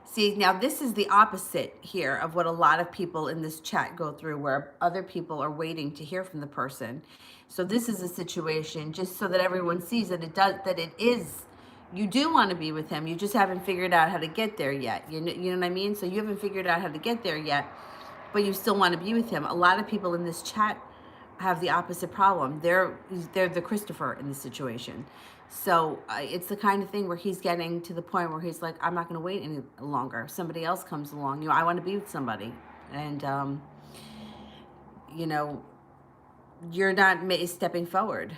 See, now this is the opposite here of what a lot of people in this chat go through, where other people are waiting to hear from the person. So this is a situation, just so that everyone sees that it is, You do want to be with him. You just haven't figured out how to get there yet. You know what I mean? So you haven't figured out how to get there yet, but you still want to be with him. A lot of people in this chat have the opposite problem. They're the Christopher in the situation. So it's the kind of thing where he's getting to the point where he's like, I'm not going to wait any longer. Somebody else comes along. I want to be with somebody, and you know, you're not stepping forward.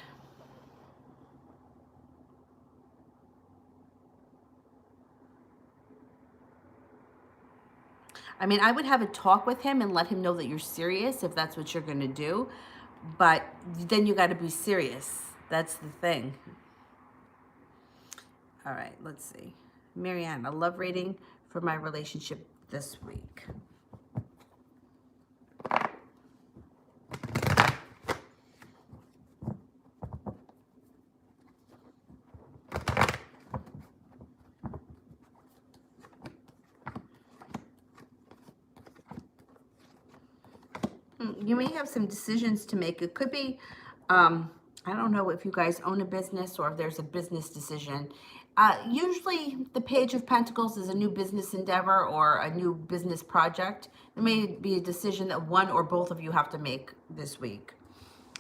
I mean, I would have a talk with him and let him know that you're serious if that's what you're going to do. But then you got to be serious. That's the thing. All right, let's see. Marianne, a love rating for my relationship this week. You may have some decisions to make. It could be, I don't know if you guys own a business or if there's a business decision. Usually the Page of Pentacles is a new business endeavor or a new business project. There may be a decision that one or both of you have to make this week.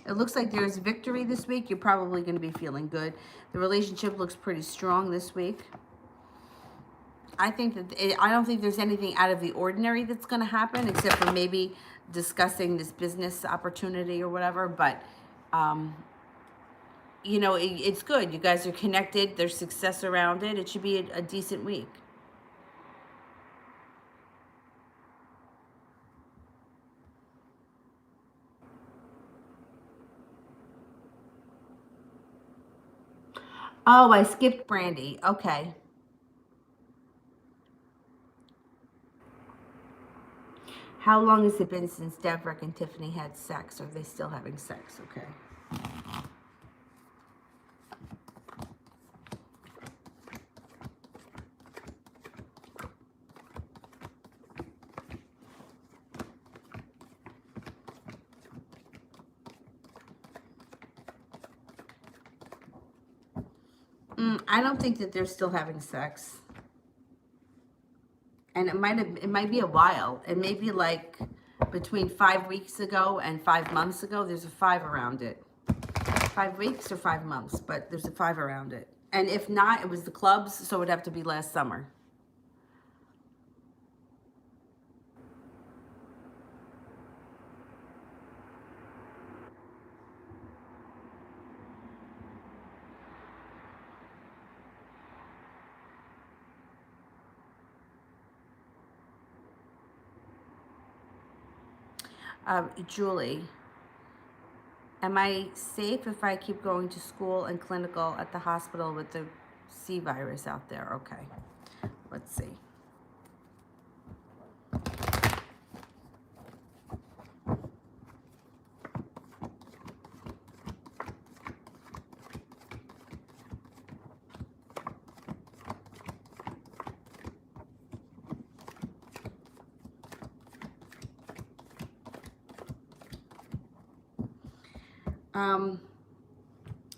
It looks like there's victory this week. You're probably going to be feeling good. The relationship looks pretty strong this week. I don't think there's anything out of the ordinary that's going to happen, except for maybe discussing this business opportunity or whatever. But it's good. You guys are connected. There's success around it. It should be a decent week. Oh, I skipped Brandy. Okay. How long has it been since Deverick and Tiffany had sex? Are they still having sex? Okay. I don't think that they're still having sex. And it might be a while. It may be like between 5 weeks ago and 5 months ago. There's a 5 around it. 5 weeks or 5 months, but there's a 5 around it. And if not, it was the clubs, so it would have to be last summer. Julie, am I safe if I keep going to school and clinical at the hospital with the C virus out there? Okay, let's see.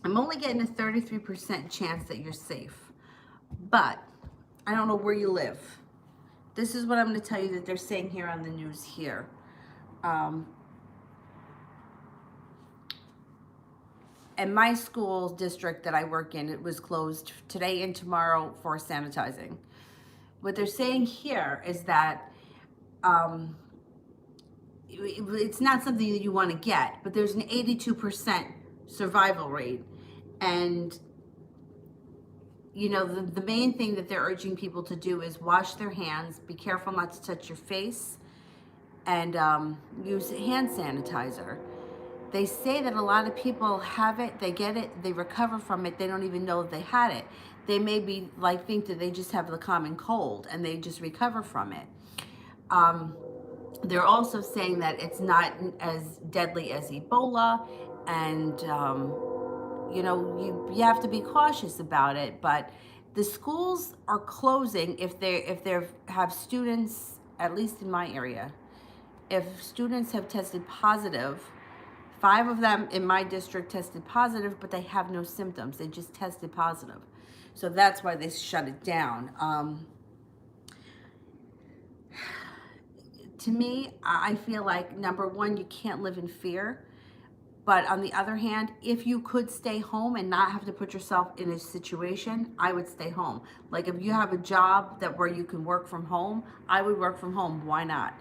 I'm only getting a 33% chance that you're safe, but I don't know where you live. This is what I'm going to tell you that they're saying here on the news here. And my school district that I work in, it was closed today and tomorrow for sanitizing. What they're saying here is that it's not something that you want to get, but there's an 82% survival rate. And the main thing that they're urging people to do is wash their hands, be careful not to touch your face, and use hand sanitizer. They say that a lot of people have it, they get it, they recover from it, they don't even know they had it. They may be think that they just have the common cold and they just recover from it. They're also saying that it's not as deadly as Ebola, and you have to be cautious about it. But the schools are closing if they have students, at least in my area, if students have tested positive. 5 of them in my district tested positive, but they have no symptoms. They just tested positive. So that's why they shut it down. To me, I feel like number one, you can't live in fear. But on the other hand, if you could stay home and not have to put yourself in a situation, I would stay home. Like if you have a job that where you can work from home, I would work from home. Why not?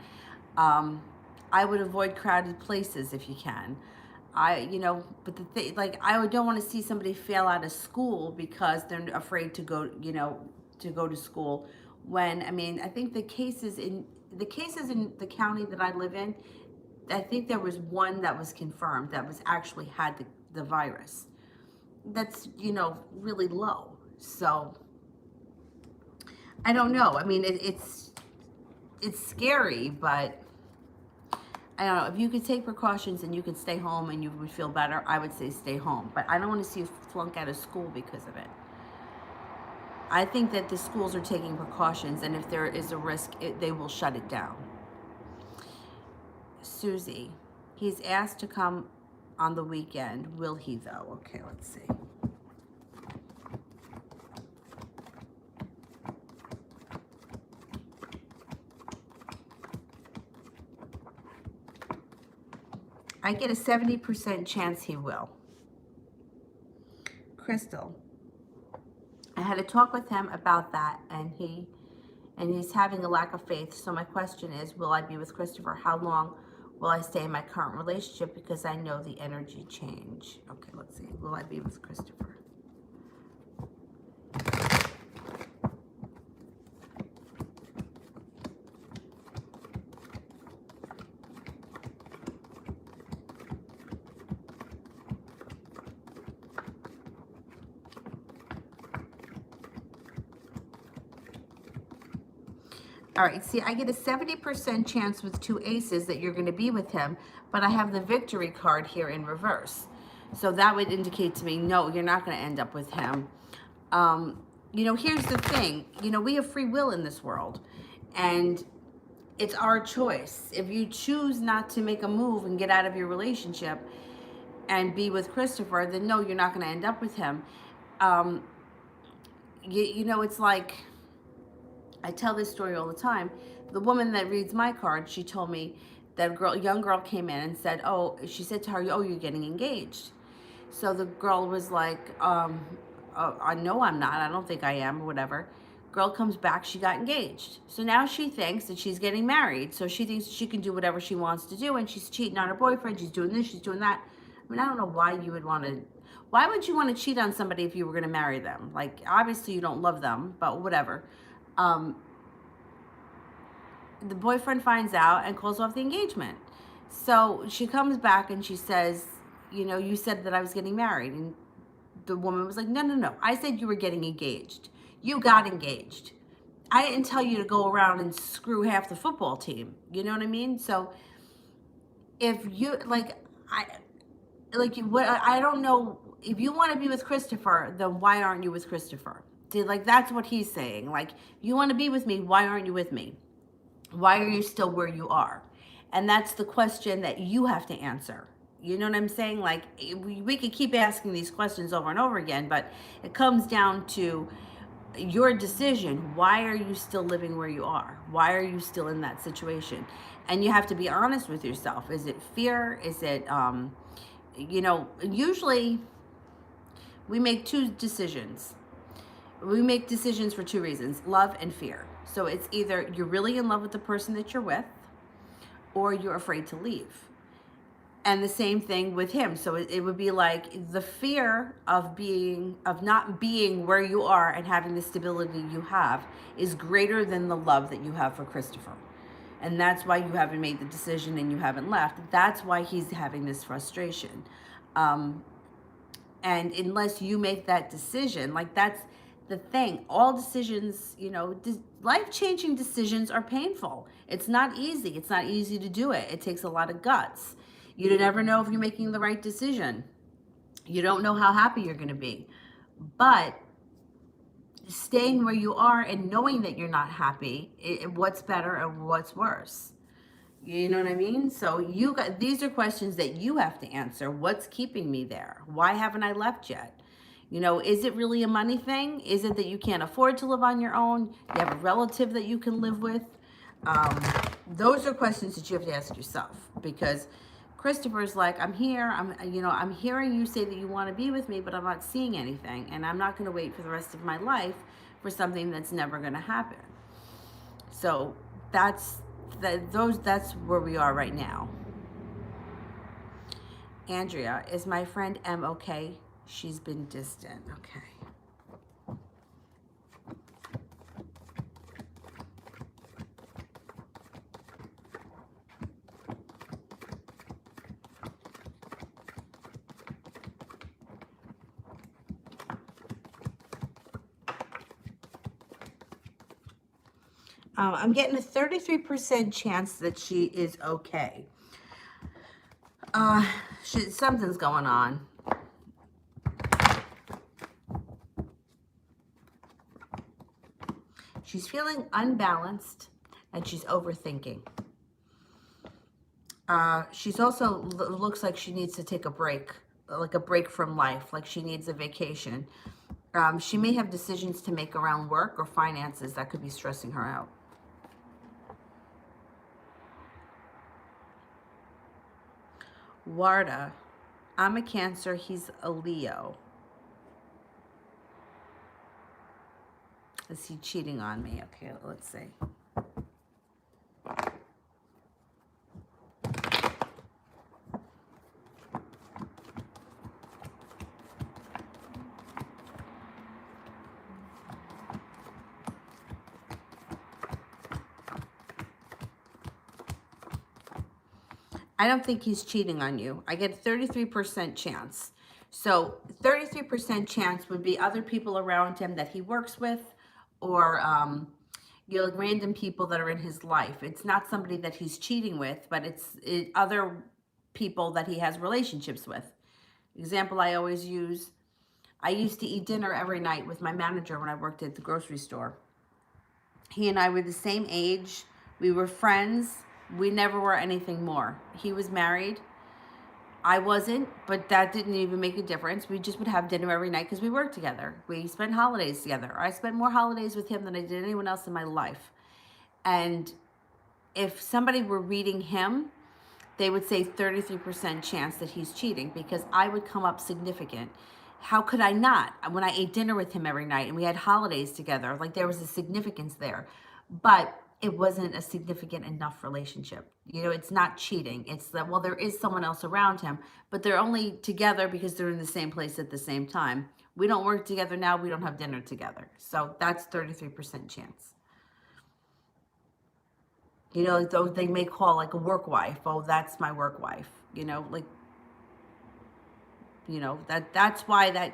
Um, I would avoid crowded places if you can. But the thing, like, don't want to see somebody fail out of school because they're afraid to go, to go to school. When I mean, I think the cases in the county that I live in, I think there was one that was confirmed that was actually had the virus. That's, really low. So I don't know. I mean, it's scary, but I don't know. If you could take precautions and you could stay home and you would feel better, I would say stay home. But I don't want to see you flunk out of school because of it. I think that the schools are taking precautions, and if there is a risk, they will shut it down. Susie, he's asked to come on the weekend. Will he, though? Okay, let's see. I get a 70% chance he will. Crystal, I had a talk with him about that, and he's having a lack of faith. So my question is, will I be with Christopher? How long will I stay in my current relationship? Because I know the energy change. Okay, let's see. Will I be with Christopher? All right, see, I get a 70% chance with two aces that you're going to be with him, but I have the victory card here in reverse. So that would indicate to me, no, you're not going to end up with him. Here's the thing. We have free will in this world, and it's our choice. If you choose not to make a move and get out of your relationship and be with Christopher, then no, you're not going to end up with him. It's like, I tell this story all the time. The woman that reads my card, she told me that young girl came in and said, she said to her, oh, you're getting engaged. So the girl was like, I know I'm not. I don't think I am, or whatever. Girl comes back, she got engaged. So now she thinks that she's getting married. So she thinks she can do whatever she wants to do, and she's cheating on her boyfriend. She's doing this, she's doing that. I mean, I don't know why you would want to. Why would you want to cheat on somebody if you were going to marry them? Like, obviously you don't love them, but whatever. The boyfriend finds out and calls off the engagement. So she comes back and she says, you said that I was getting married. And the woman was like, no. I said you were getting engaged. You got engaged. I didn't tell you to go around and screw half the football team. You know what I mean? So if you, I don't know. If you want to be with Christopher, then why aren't you with Christopher? See, that's what he's saying. Like, you want to be with me, why aren't you with me? Why are you still where you are? And that's the question that you have to answer. You know what I'm saying? Like, we could keep asking these questions over and over again, but it comes down to your decision. Why are you still living where you are? Why are you still in that situation? And you have to be honest with yourself. Is it fear? Is it, usually we make two decisions. We make decisions for two reasons: love and fear. So it's either you're really in love with the person that you're with, or you're afraid to leave. And the same thing with him. So it would be like the fear of not being where you are and having the stability you have is greater than the love that you have for Christopher. And that's why you haven't made the decision and you haven't left. That's why he's having this frustration. And unless you make that decision, that's the thing. All decisions, life-changing decisions are painful. It's not easy. It's not easy to do it. It takes a lot of guts. You never know if you're making the right decision. You don't know how happy you're going to be. But staying where you are and knowing that you're not happy, what's better and what's worse? You know what I mean? So these are questions that you have to answer. What's keeping me there? Why haven't I left yet? You know, is it really a money thing? Is it that you can't afford to live on your own? You have a relative that you can live with? Um, those are questions that you have to ask yourself, because Christopher's like, I'm here. I'm hearing you say that you want to be with me, but I'm not seeing anything, and I'm not going to wait for the rest of my life for something that's never going to happen. So that's where we are right now. Andrea, is my friend M okay? She's been distant. Okay. I'm getting a 33% chance that she is okay. Something's going on. She's feeling unbalanced and she's overthinking. She's also looks like she needs to take a break, like a break from life, like she needs a vacation. She may have decisions to make around work or finances that could be stressing her out. Warda, I'm a Cancer, he's a Leo. Is he cheating on me? Okay, let's see. I don't think he's cheating on you. I get a 33% chance. So 33% chance would be other people around him that he works with, or like random people that are in his life. It's not somebody that he's cheating with, but it's other people that he has relationships with. Example I always use, I used to eat dinner every night with my manager when I worked at the grocery store. He and I were the same age. We were friends. We never were anything more. He was married. I wasn't, but that didn't even make a difference. We just would have dinner every night because we worked together. We spent holidays together. I spent more holidays with him than I did anyone else in my life. And if somebody were reading him, they would say 33% chance that he's cheating, because I would come up significant. How could I not? When I ate dinner with him every night and we had holidays together, like there was a significance there. But it wasn't a significant enough relationship. You know, it's not cheating. It's that, well, there is someone else around him, but they're only together because they're in the same place at the same time. We don't work together now. We don't have dinner together. So that's 33% chance. You know, like those they may call like a work wife. Oh, that's my work wife. That's why that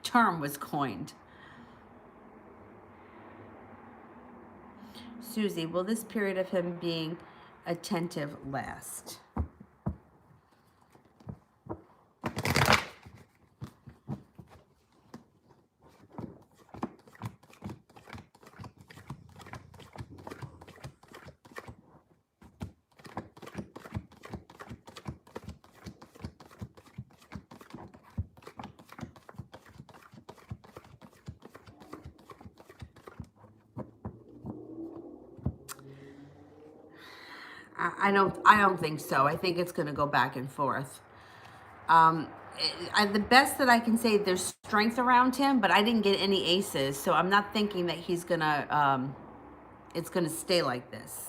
term was coined. Susie, will this period of him being attentive last? I don't think so. I think it's going to go back and forth. The best that I can say, there's strength around him, but I didn't get any aces, so I'm not thinking that he's gonna it's gonna stay like this.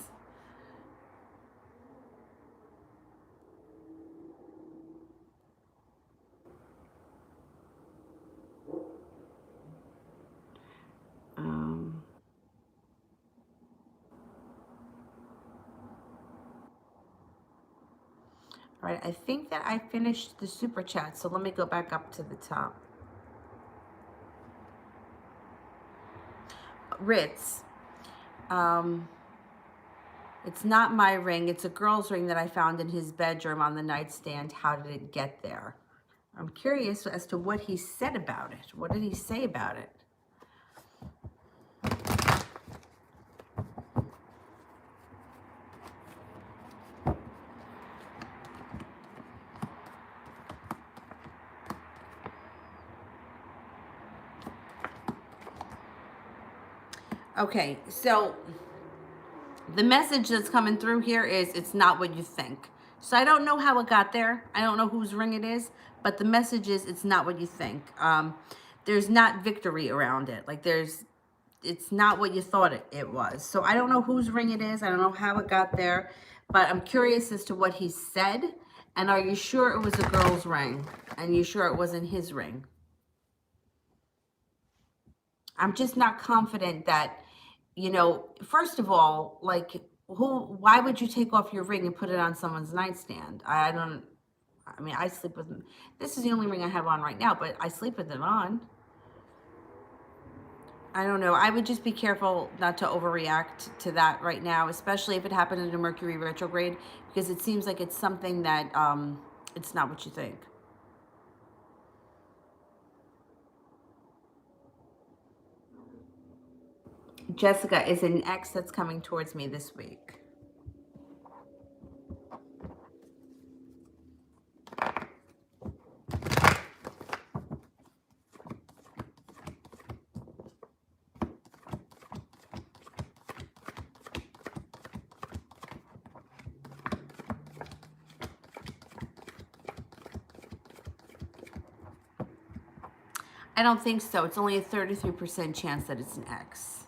All right, I think that I finished the super chat, so let me go back up to the top. Ritz, it's not my ring. It's a girl's ring that I found in his bedroom on the nightstand. How did it get there? I'm curious as to what he said about it. What did he say about it? Okay, so the message that's coming through here is it's not what you think. So I don't know how it got there. I don't know whose ring it is, but the message is it's not what you think. There's not victory around it. Like it's not what you thought it was. So I don't know whose ring it is. I don't know how it got there, but I'm curious as to what he said. And are you sure it was a girl's ring? And you sure it wasn't his ring? I'm just not confident that, first of all, like why would you take off your ring and put it on someone's nightstand? I mean, I sleep with, this is the only ring I have on right now, but I sleep with it on. I don't know. I would just be careful not to overreact to that right now, especially if it happened in a Mercury retrograde, because it seems like it's something that it's not what you think. Jessica is an ex that's coming towards me this week. I don't think so. It's only a 33% chance that it's an ex.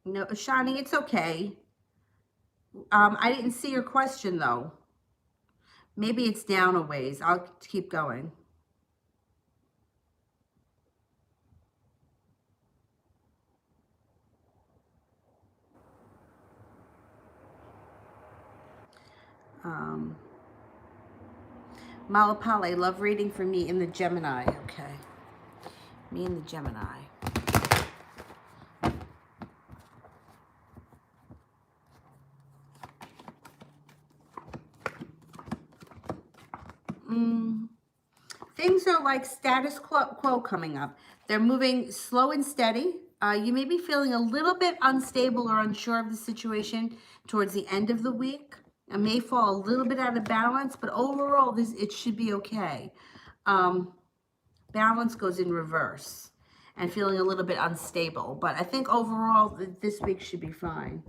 No, Shani, it's okay. I didn't see your question though. Maybe it's down a ways. I'll keep going. Um, Malapale, love reading for me in the Gemini. Okay. Me in the Gemini. Things are like status quo coming up. They're moving slow and steady. You may be feeling a little bit unstable or unsure of the situation towards the end of the week. It may fall a little bit out of balance, but overall, it should be okay. Balance goes in reverse and feeling a little bit unstable. But I think overall, this week should be fine.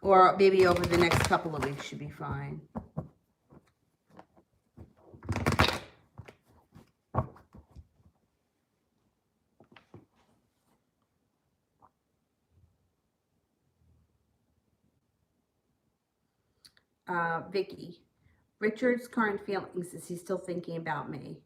Or maybe over the next couple of weeks should be fine. Vicky, Richard's current feelings, is he still thinking about me?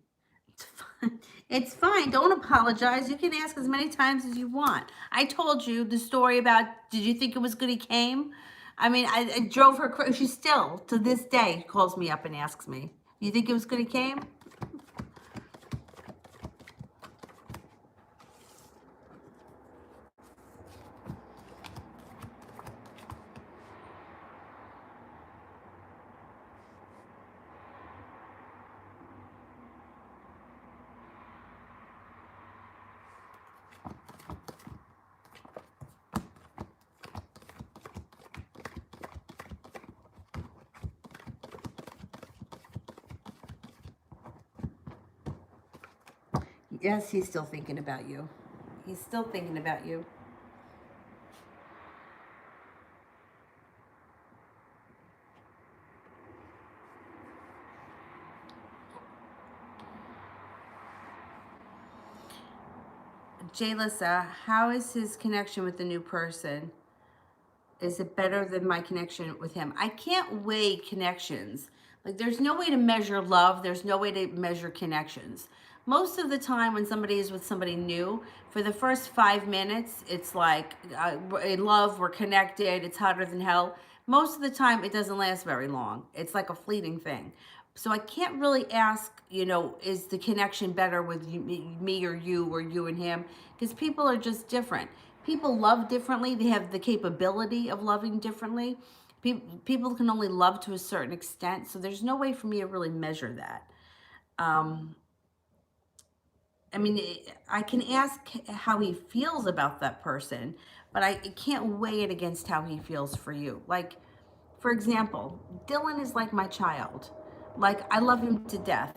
It's fine. It's fine. Don't apologize. You can ask as many times as you want. I told you the story about, did you think it was good he came? I mean, I drove her crazy. She still, to this day, calls me up and asks me, you think it was good he came? Yes, he's still thinking about you. He's still thinking about you. Jaylissa, how is his connection with the new person? Is it better than my connection with him? I can't weigh connections. Like, there's no way to measure love. There's no way to measure connections. Most of the time when somebody is with somebody new, for the first 5 minutes, it's like, in love, we're connected, it's hotter than hell. Most of the time, it doesn't last very long. It's like a fleeting thing. So I can't really ask, is the connection better with me or you and him? Because people are just different. People love differently. They have the capability of loving differently. People can only love to a certain extent, so there's no way for me to really measure that. Um, I mean, I can ask how he feels about that person, but I can't weigh it against how he feels for you. Like, for example, Dylan is like my child. Like, I love him to death.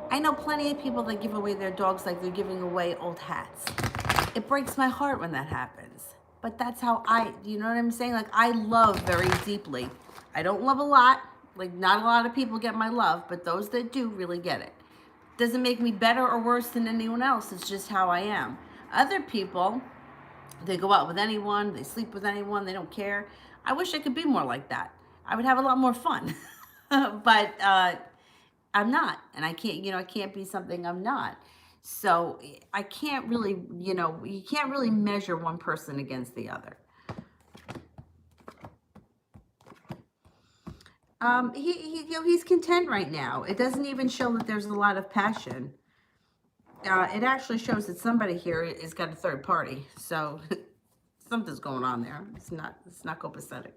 I know plenty of people that give away their dogs like they're giving away old hats. It breaks my heart when that happens. But that's how you know what I'm saying? Like, I love very deeply. I don't love a lot. Like, not a lot of people get my love, but those that do really get it. Doesn't make me better or worse than anyone else. It's just how I am. Other people, they go out with anyone, they sleep with anyone, they don't care. I wish I could be more like that. I would have a lot more fun. But I'm not, and I can't, I can't be something I'm not. So I can't really, you can't really measure one person against the other. He's content right now. It doesn't even show that there's a lot of passion. It actually shows that somebody here has got a third party. So something's going on there. It's not copacetic.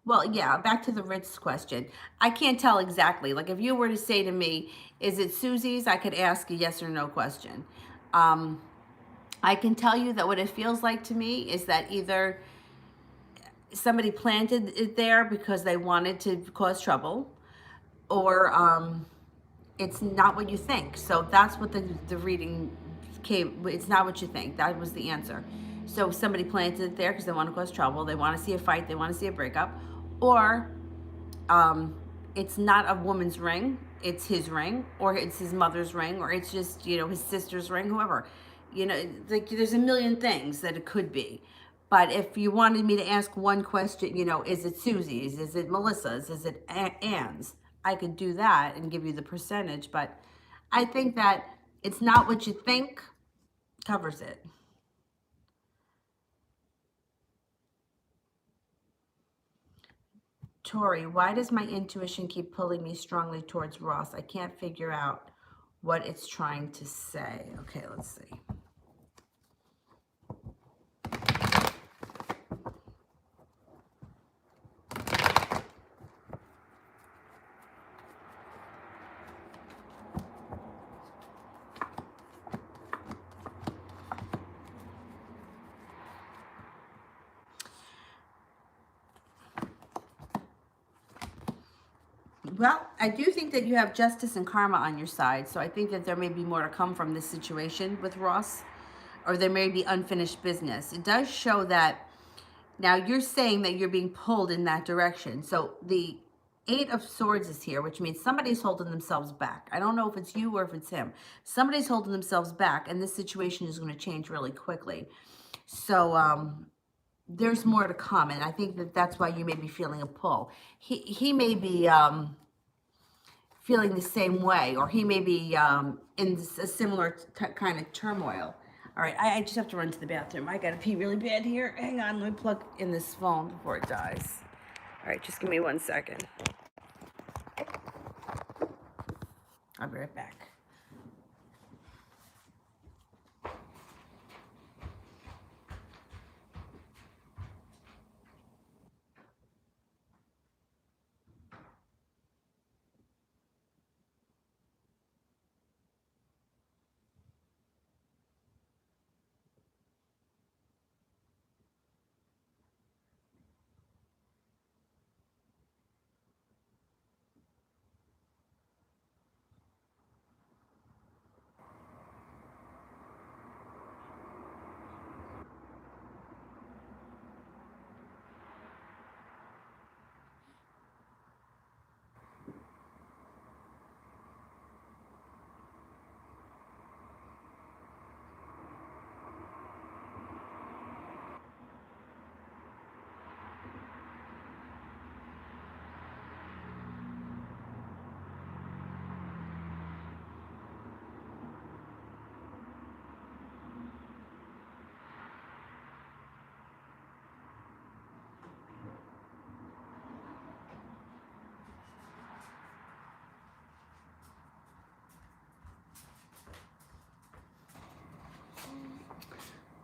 Well, yeah, back to the Ritz question. I can't tell exactly. Like, if you were to say to me, is it Susie's? I could ask a yes or no question. Um, I can tell you that what it feels like to me is that either somebody planted it there because they wanted to cause trouble, or it's not what you think. So that's what the reading came. It's not what you think. That was the answer. So somebody planted it there because they want to cause trouble. They want to see a fight. They want to see a breakup, or um, it's not a woman's ring, it's his ring, or it's his mother's ring, or it's just, his sister's ring, whoever. Like, there's a million things that it could be. But if you wanted me to ask one question, is it Susie's? Is it Melissa's? Is it Ann's? I could do that and give you the percentage. But I think that it's not what you think covers it. Tori, why does my intuition keep pulling me strongly towards Ross? I can't figure out what it's trying to say. Okay, let's see. Well, I do think that you have justice and karma on your side, so I think that there may be more to come from this situation with Ross, or there may be unfinished business. It does show that now you're saying that you're being pulled in that direction. So the Eight of Swords is here, which means somebody's holding themselves back. I don't know if it's you or if it's him. Somebody's holding themselves back, and this situation is going to change really quickly. So there's more to come, and I think that that's why you may be feeling a pull. He may be feeling the same way, or he may be in a similar kind of turmoil. All right, I just have to run to the bathroom. I gotta pee really bad here. Hang on, let me plug in this phone before it dies. All right, just give me 1 second. I'll be right back.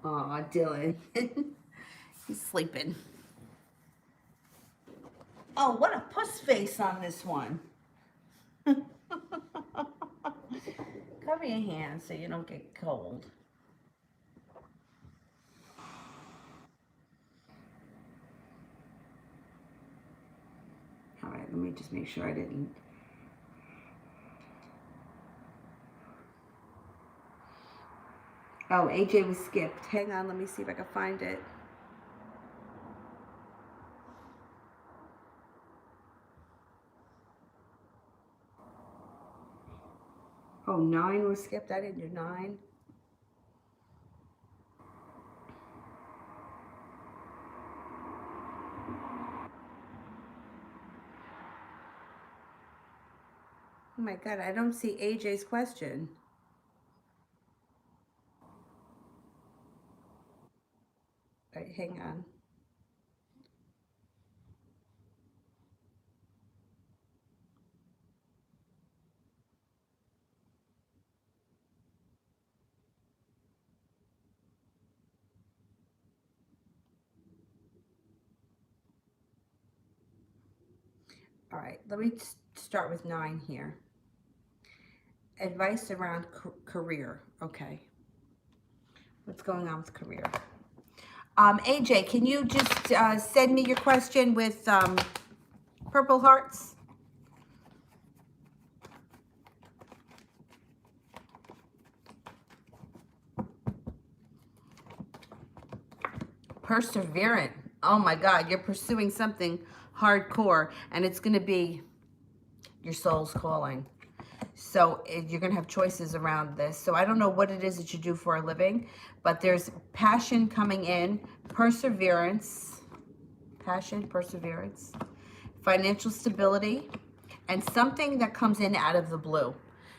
Aw, Dylan. He's sleeping. Oh, what a puss face on this one. Cover your hands so you don't get cold. All right, let me just make sure I didn't. Oh, AJ was skipped. Hang on, let me see if I can find it. Oh, 9 was skipped. I didn't do 9. Oh my God, I don't see AJ's question. All right, hang on. All right, let me start with 9 here. Advice around career. Okay. What's going on with career? AJ, can you just send me your question with purple hearts? Perseverant. Oh my God, you're pursuing something hardcore, and it's going to be your soul's calling. So you're going to have choices around this. So I don't know what it is that you do for a living, but there's passion coming in, perseverance, passion, perseverance, financial stability, and something that comes in out of the blue.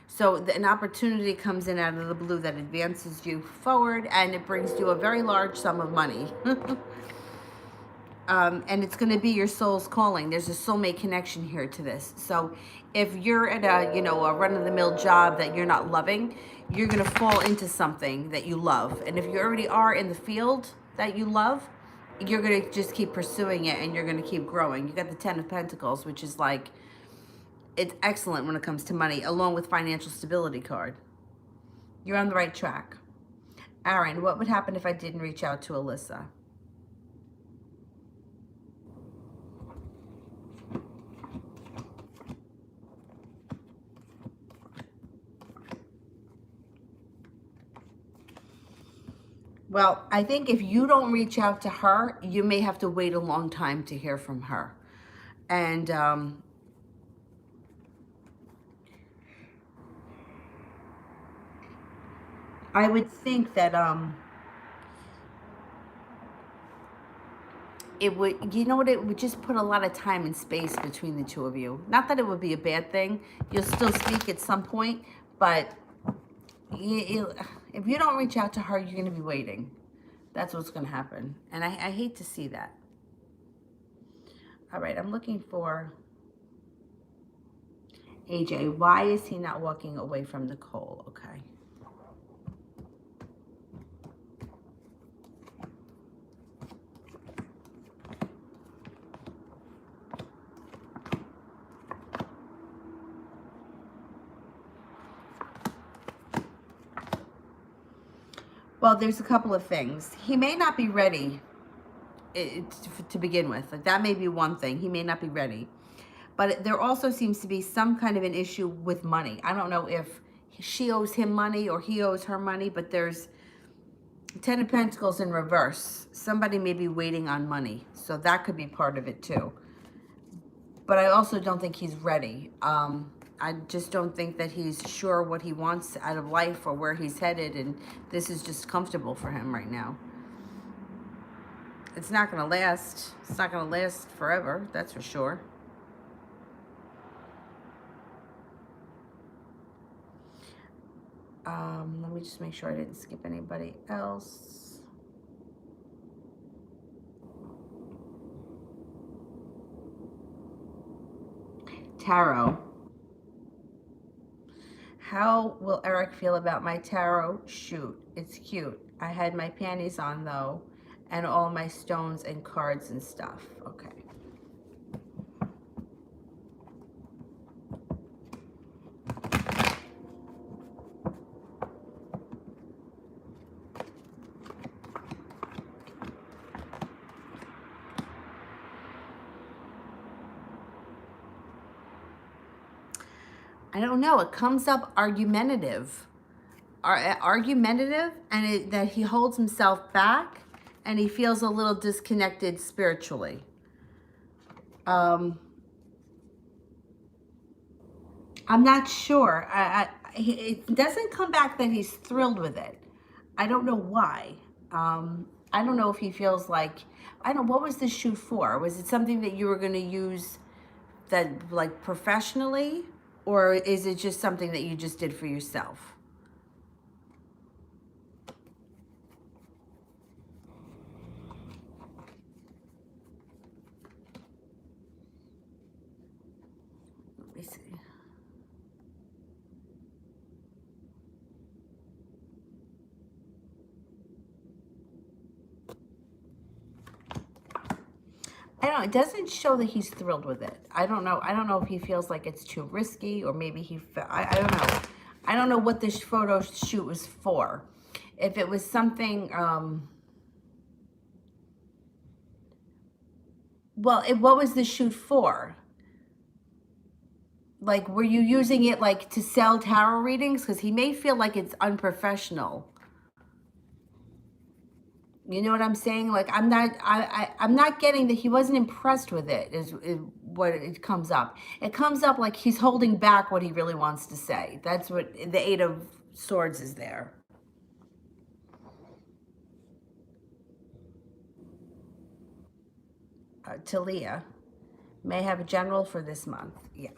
So an opportunity comes in out of the blue that advances you forward, and it brings you a very large sum of money. And it's going to be your soul's calling. There's a soulmate connection here to this. So if you're at a run-of-the-mill job that you're not loving, you're going to fall into something that you love. And if you already are in the field that you love, you're going to just keep pursuing it, and you're going to keep growing. You got the 10 of Pentacles, which is like, it's excellent when it comes to money, along with financial stability card. You're on the right track. Aaron, what would happen if I didn't reach out to Alyssa? Well, I think if you don't reach out to her, you may have to wait a long time to hear from her. And I would think that it would, you know what, it would just put a lot of time and space between the two of you. Not that it would be a bad thing. You'll still speak at some point, but if you don't reach out to her, you're going to be waiting. That's what's going to happen. And I hate to see that. All right, I'm looking for AJ. Why is he not walking away from Nicole? Okay. Well, there's a couple of things. He may not be ready to begin with. Like, that may be one thing. He may not be ready. But there also seems to be some kind of an issue with money. I don't know if she owes him money or he owes her money, but there's 10 of Pentacles in reverse. Somebody may be waiting on money. So that could be part of it too. But I also don't think he's ready. I just don't think that he's sure what he wants out of life or where he's headed, and this is just comfortable for him right now. It's not going to last. It's not going to last forever, that's for sure. Let me just make sure I didn't skip anybody else. Tarot. How will Eric feel about my tarot? Shoot, it's cute. I had my panties on though, and all my stones and cards and stuff. Okay. I don't know. It comes up argumentative. Argumentative, and that he holds himself back and he feels a little disconnected spiritually. I'm not sure. It doesn't come back that he's thrilled with it. I don't know why. I don't know if he feels like, I don't know, what was the shoot for? Was it something that you were going to use that like professionally, or is it just something that you just did for yourself? Let me see. I don't know. It doesn't show that he's thrilled with it. I don't know. I don't know if he feels like it's too risky, or maybe I don't know. I don't know what this photo shoot was for. If it was something, well, what was the shoot for? Like, were you using it like to sell tarot readings? Because he may feel like it's unprofessional. You know what I'm saying? Like, I'm not getting that he wasn't impressed with it, is what it comes up. It comes up like he's holding back what he really wants to say. That's what the Eight of Swords is there. Talia may have a general for this month. Yeah.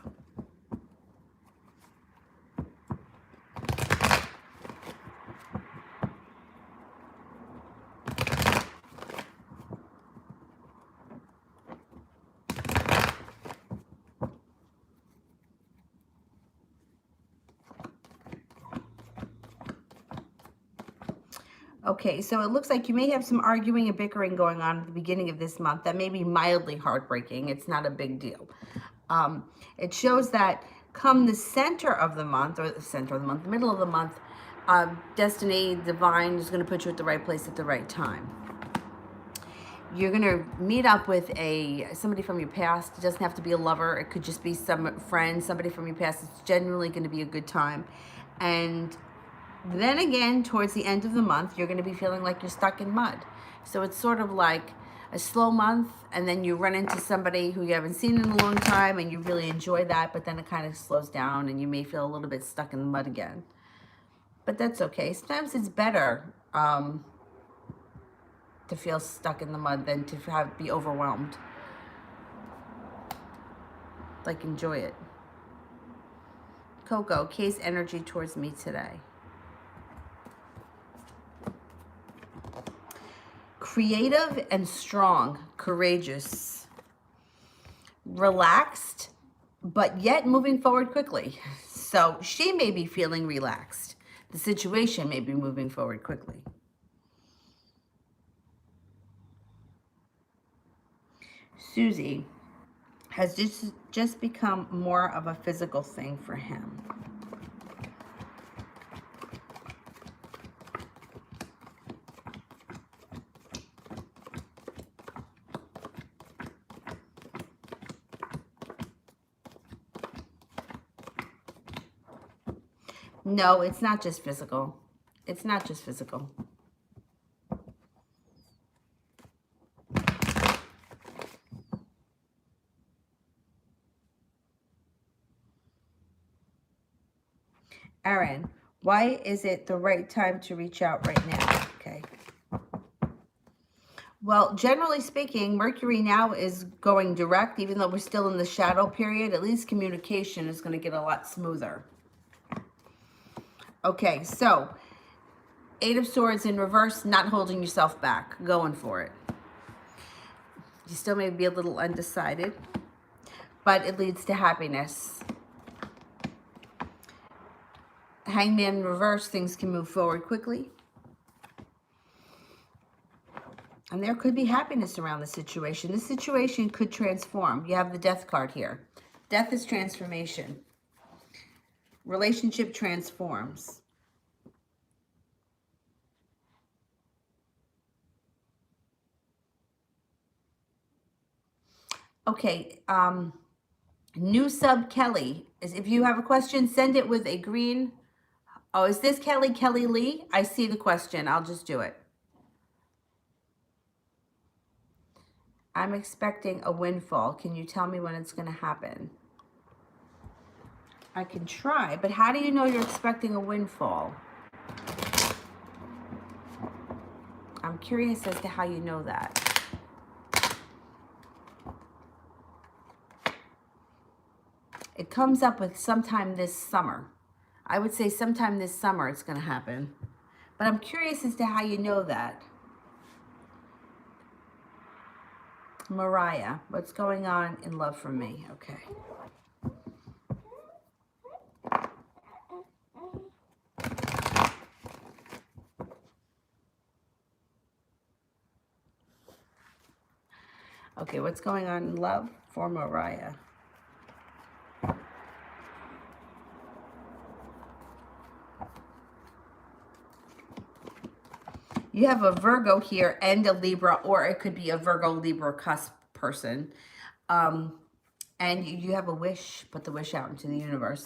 Okay, so it looks like you may have some arguing and bickering going on at the beginning of this month that may be mildly heartbreaking. It's not a big deal. It shows that come the center of the month, or the center of the month, the middle of the month, destiny, divine is going to put you at the right place at the right time. You're going to meet up with somebody from your past. It doesn't have to be a lover. It could just be some friend, somebody from your past. It's genuinely going to be a good time. And then again, towards the end of the month, you're going to be feeling like you're stuck in mud. So it's sort of like a slow month, and then you run into somebody who you haven't seen in a long time, and you really enjoy that, but then it kind of slows down, and you may feel a little bit stuck in the mud again. But that's okay. Sometimes it's better to feel stuck in the mud than to be overwhelmed. Like, enjoy it. Coco, case energy towards me today. Creative and strong, courageous, relaxed, but yet moving forward quickly. So she may be feeling relaxed. The situation may be moving forward quickly. Susie has just become more of a physical thing for him. No, it's not just physical. It's not just physical. Aaron, why is it the right time to reach out right now? Okay. Well, generally speaking, Mercury now is going direct, even though we're still in the shadow period. At least communication is going to get a lot smoother. Okay, so Eight of Swords in reverse, not holding yourself back, going for it. You still may be a little undecided, but it leads to happiness. Hangman in reverse, things can move forward quickly. And there could be happiness around the situation. This situation could transform. You have the Death card here. Death is transformation. Relationship transforms. Okay, new sub Kelly. If you have a question, send it with a green. Oh, is this Kelly Lee? I see the question. I'll just do it. I'm expecting a windfall. Can you tell me when it's going to happen? I can try, but how do you know you're expecting a windfall? I'm curious as to how you know that. It comes up with sometime this summer. I would say sometime this summer it's going to happen. But I'm curious as to how you know that. Mariah, what's going on in love for me? Okay. Okay, what's going on in love for Mariah? You have a Virgo here and a Libra, or it could be a Virgo Libra cusp person. And you have a wish, put the wish out into the universe.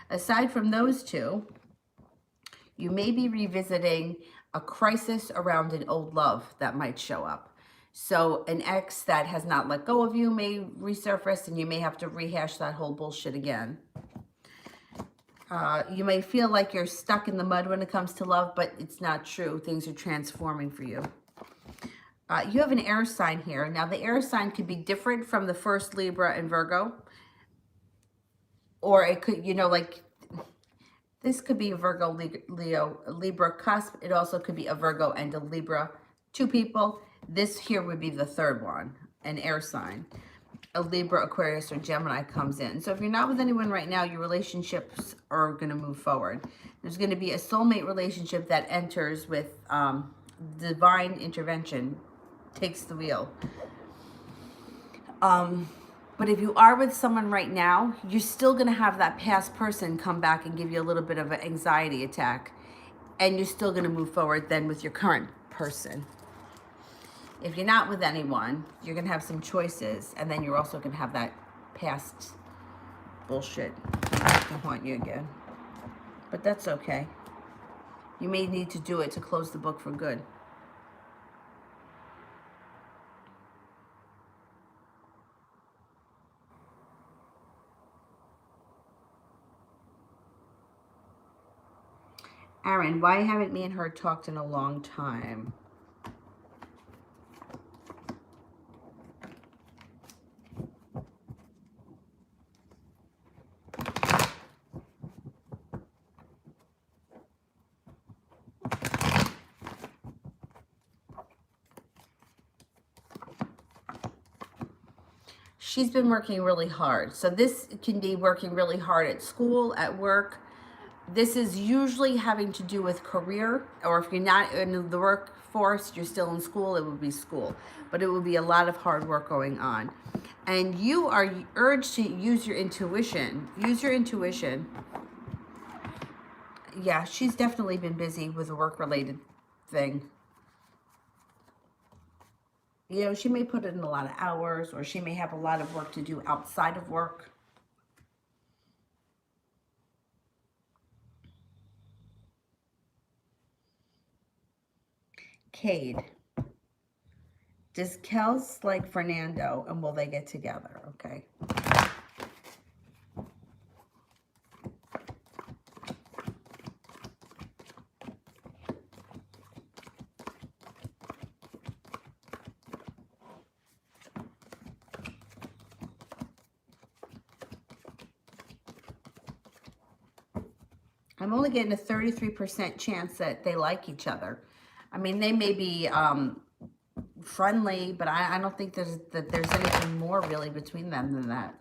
Aside from those two, you may be revisiting a crisis around an old love that might show up. So an ex that has not let go of you may resurface, and you may have to rehash that whole bullshit again. You may feel like you're stuck in the mud when it comes to love, but it's not true. Things are transforming for you. You have an air sign here. Now, the air sign could be different from the first Libra and Virgo. Or it could, you know, like, this could be a Virgo, Leo, Libra cusp. It also could be a Virgo and a Libra. Two people. This here would be the third one, an air sign. A Libra, Aquarius, or Gemini comes in. So if you're not with anyone right now, your relationships are going to move forward. There's going to be a soulmate relationship that enters with divine intervention, takes the wheel. But if you are with someone right now, you're still going to have that past person come back and give you a little bit of an anxiety attack. And you're still going to move forward then with your current person. If you're not with anyone, you're going to have some choices. And then you're also going to have that past bullshit to haunt you again. But that's okay. You may need to do it to close the book for good. Aaron, why haven't me and her talked in a long time? She's been working really hard. So this can be working really hard at school, at work. This is usually having to do with career, or if you're not in the workforce, you're still in school, it would be school. But it will be a lot of hard work going on. And you are urged to use your intuition. Use your intuition. Yeah, she's definitely been busy with a work-related thing. You know, she may put in a lot of hours, or she may have a lot of work to do outside of work. Cade. Does Kels like Fernando, and will they get together? Okay. I'm only getting a 33% chance that they like each other. I mean, they may be friendly, but I don't think there's anything more really between them than that.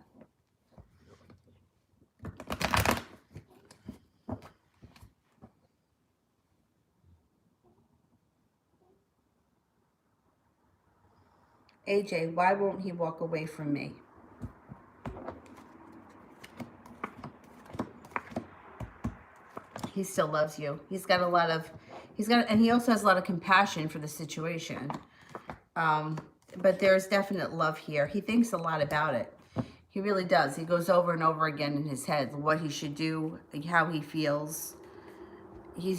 AJ, why won't he walk away from me? He still loves you. And he also has a lot of compassion for the situation. But there's definite love here. He thinks a lot about it. He really does. He goes over and over again in his head what he should do, how he feels. He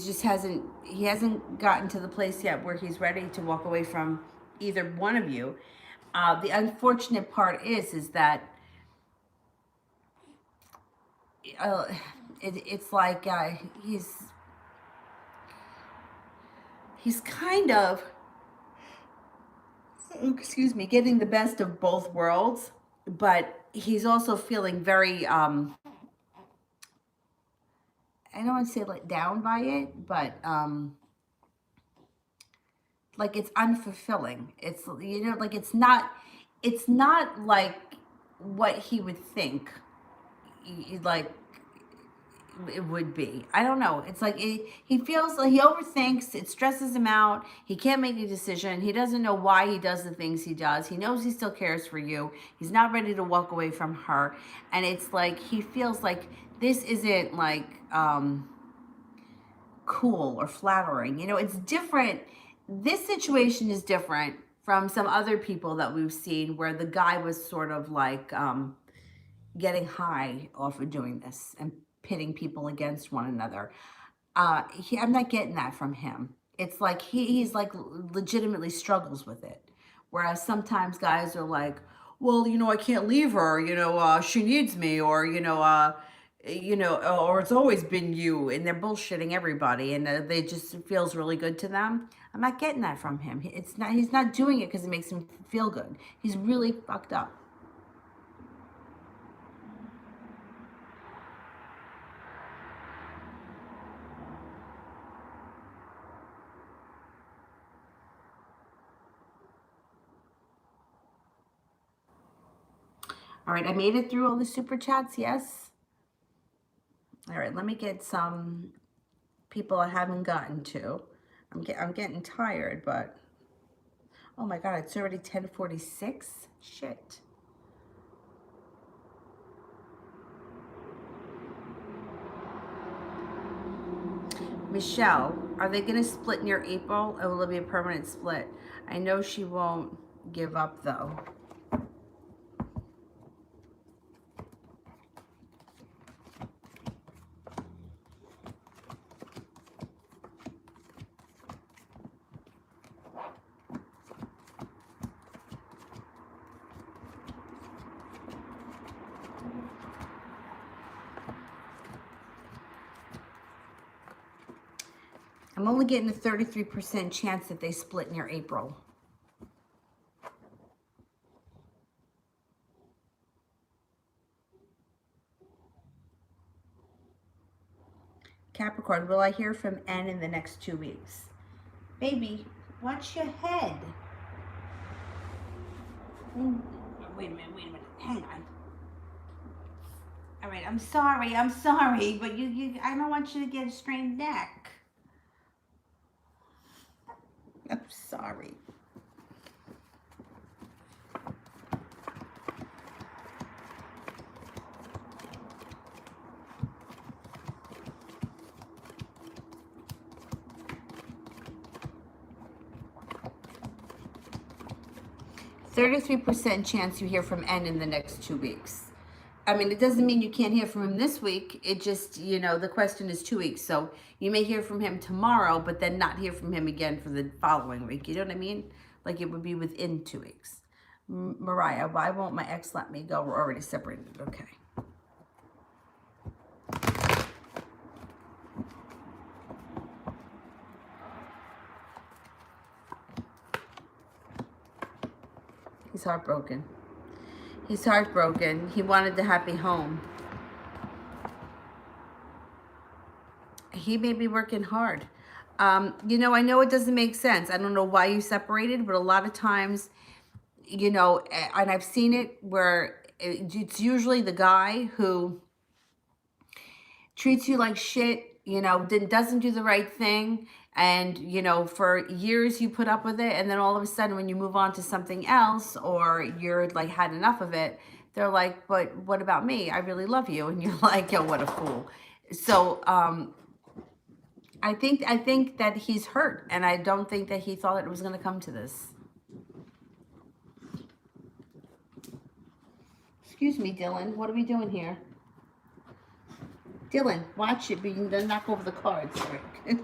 hasn't gotten to the place yet where he's ready to walk away from either one of you. The unfortunate part is that it's like he's kind of, excuse me, getting the best of both worlds, but he's also feeling very I don't want to say let down by it, but like it's unfulfilling. It's, you know, like it's not like what he would think like it would be. I don't know. It's like he feels like he overthinks. It stresses him out. He can't make a decision. He doesn't know why he does the things he does. He knows he still cares for you. He's not ready to walk away from her. And it's like he feels like this isn't like cool or flattering. You know, it's different. This situation is different from some other people that we've seen where the guy was sort of like getting high off of doing this and pitting people against one another. I'm not getting that from him. It's like he's like legitimately struggles with it. Whereas sometimes guys are like, well, you know, I can't leave her, you know, she needs me, or, or it's always been you, and they're bullshitting everybody, and they just feels really good to them. I'm not getting that from him. He's not doing it because it makes him feel good. He's really fucked up. All right, I made it through all the super chats, yes? All right, let me get some people I haven't gotten to. I'm getting tired, but oh my God, it's already 10:46. Shit. Michelle, are they gonna split near April, or will it be a permanent split? I know she won't give up though. I'm only getting a 33% chance that they split near April. Capricorn, will I hear from N in the next 2 weeks? Baby, watch your head. Wait a minute. Hang on. All right, I'm sorry, but I don't want you to get a strained neck. I'm sorry. %33% chance you hear from N in the next 2 weeks. I mean, it doesn't mean you can't hear from him this week. It just, the question is 2 weeks. So you may hear from him tomorrow, but then not hear from him again for the following week. You know what I mean? Like it would be within 2 weeks. Mariah, why won't my ex let me go? We're already separated. Okay. He's heartbroken. He's heartbroken. He wanted the happy home. He may be working hard. I know it doesn't make sense. I don't know why you separated, but a lot of times, and I've seen it where it's usually the guy who treats you like shit, doesn't do the right thing, And, you know, for years you put up with it, and then all of a sudden when you move on to something else, or you're like had enough of it, they're like, but what about me? I really love you. And you're like, yo, what a fool. So I think that he's hurt, and I don't think that he thought it was going to come to this. Excuse me, Dylan. What are we doing here? Dylan, watch it, but you don't knock over the cards. Right?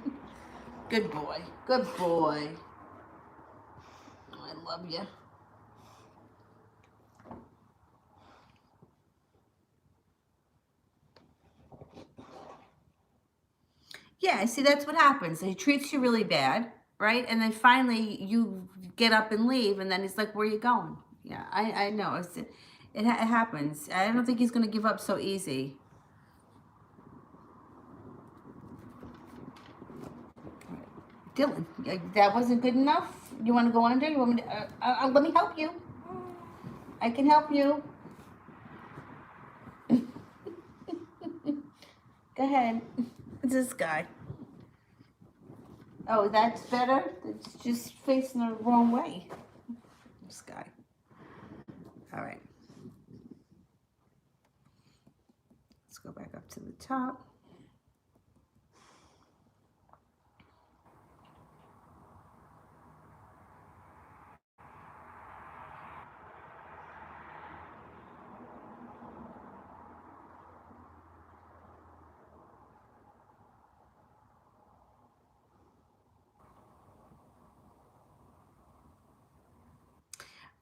Good boy. Good boy. I love you. Yeah, see, that's what happens. He treats you really bad, right? And then finally you get up and leave, and then he's like, where are you going? Yeah, I know. It happens. I don't think he's going to give up so easy. Dylan, that wasn't good enough? You want to go under? You want me to, let me help you. I can help you. Go ahead. It's this guy. Oh, that's better? It's just facing the wrong way. This guy. All right. Let's go back up to the top.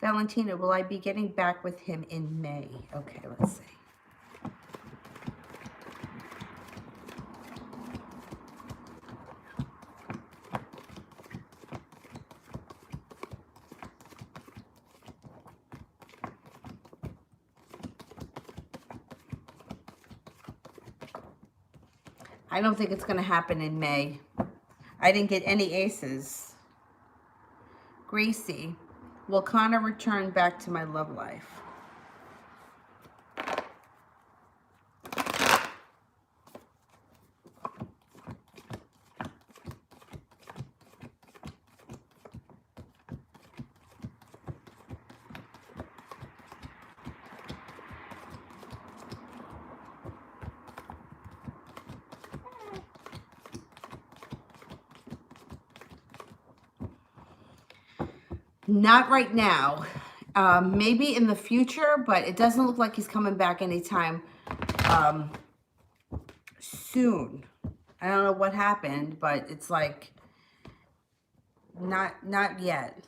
Valentina, will I be getting back with him in May? Okay, let's see. I don't think it's going to happen in May. I didn't get any aces. Gracie, will Connor return back to my love life? Not right now. Maybe in the future, but it doesn't look like he's coming back anytime soon. I don't know what happened, but it's like not yet.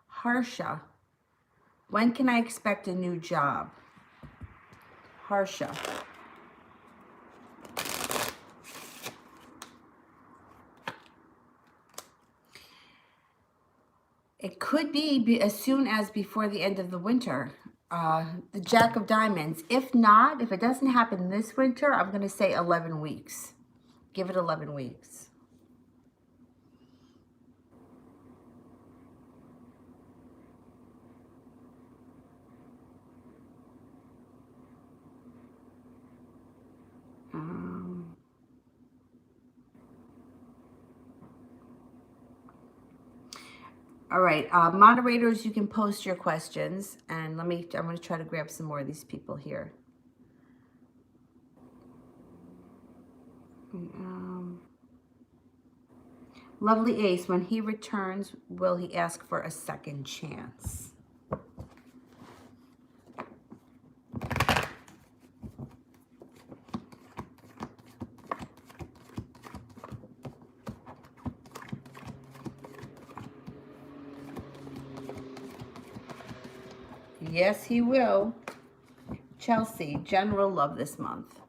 Harsha, when can I expect a new job? Harsha. It could be as soon as before the end of the winter. The Jack of Diamonds. If not, if it doesn't happen this winter, I'm going to say 11 weeks. Give it 11 weeks. All right, moderators, you can post your questions, and I'm going to try to grab some more of these people here. Lovely Ace, when he returns, will he ask for a second chance? Yes, he will. Chelsea, general love this month.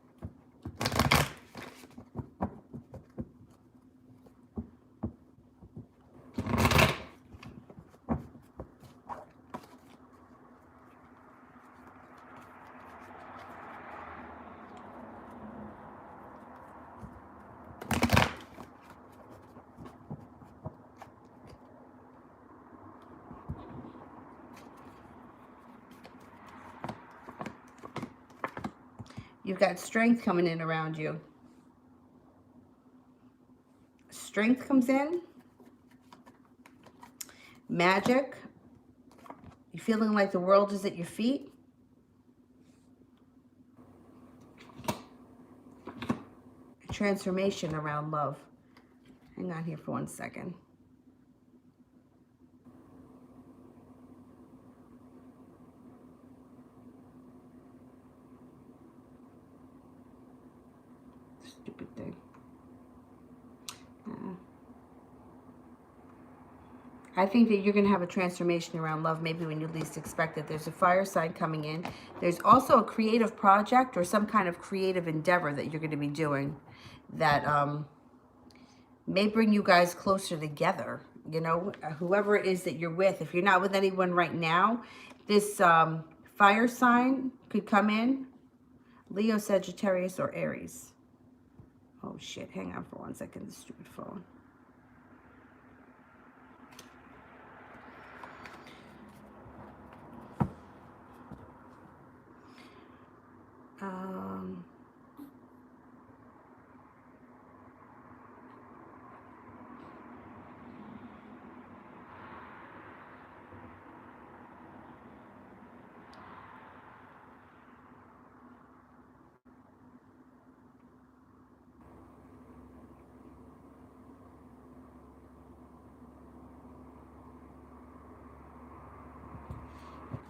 You've got strength coming in around you. Strength comes in. Magic. You're feeling like the world is at your feet. A transformation around love. Hang on here for 1 second. Stupid thing. I think that you're going to have a transformation around love maybe when you least expect it. There's a fire sign coming in. There's also a creative project or some kind of creative endeavor that you're going to be doing that may bring you guys closer together. You know, whoever it is that you're with. If you're not with anyone right now, this fire sign could come in. Leo, Sagittarius, or Aries. Oh, shit. Hang on for 1 second. This stupid phone.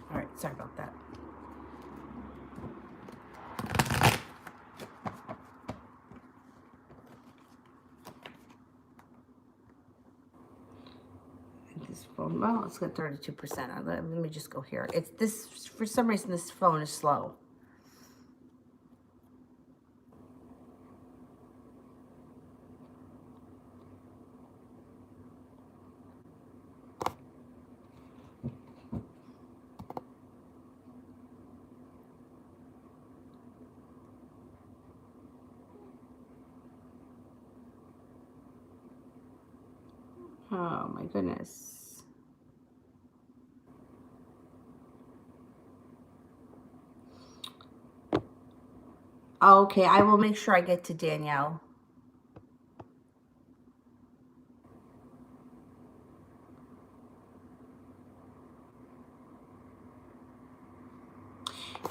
All right, sorry about that. This phone, well, it's got 32%. Let me just go here. It's this, for some reason, this phone is slow. Oh my goodness. Okay, I will make sure I get to Danielle.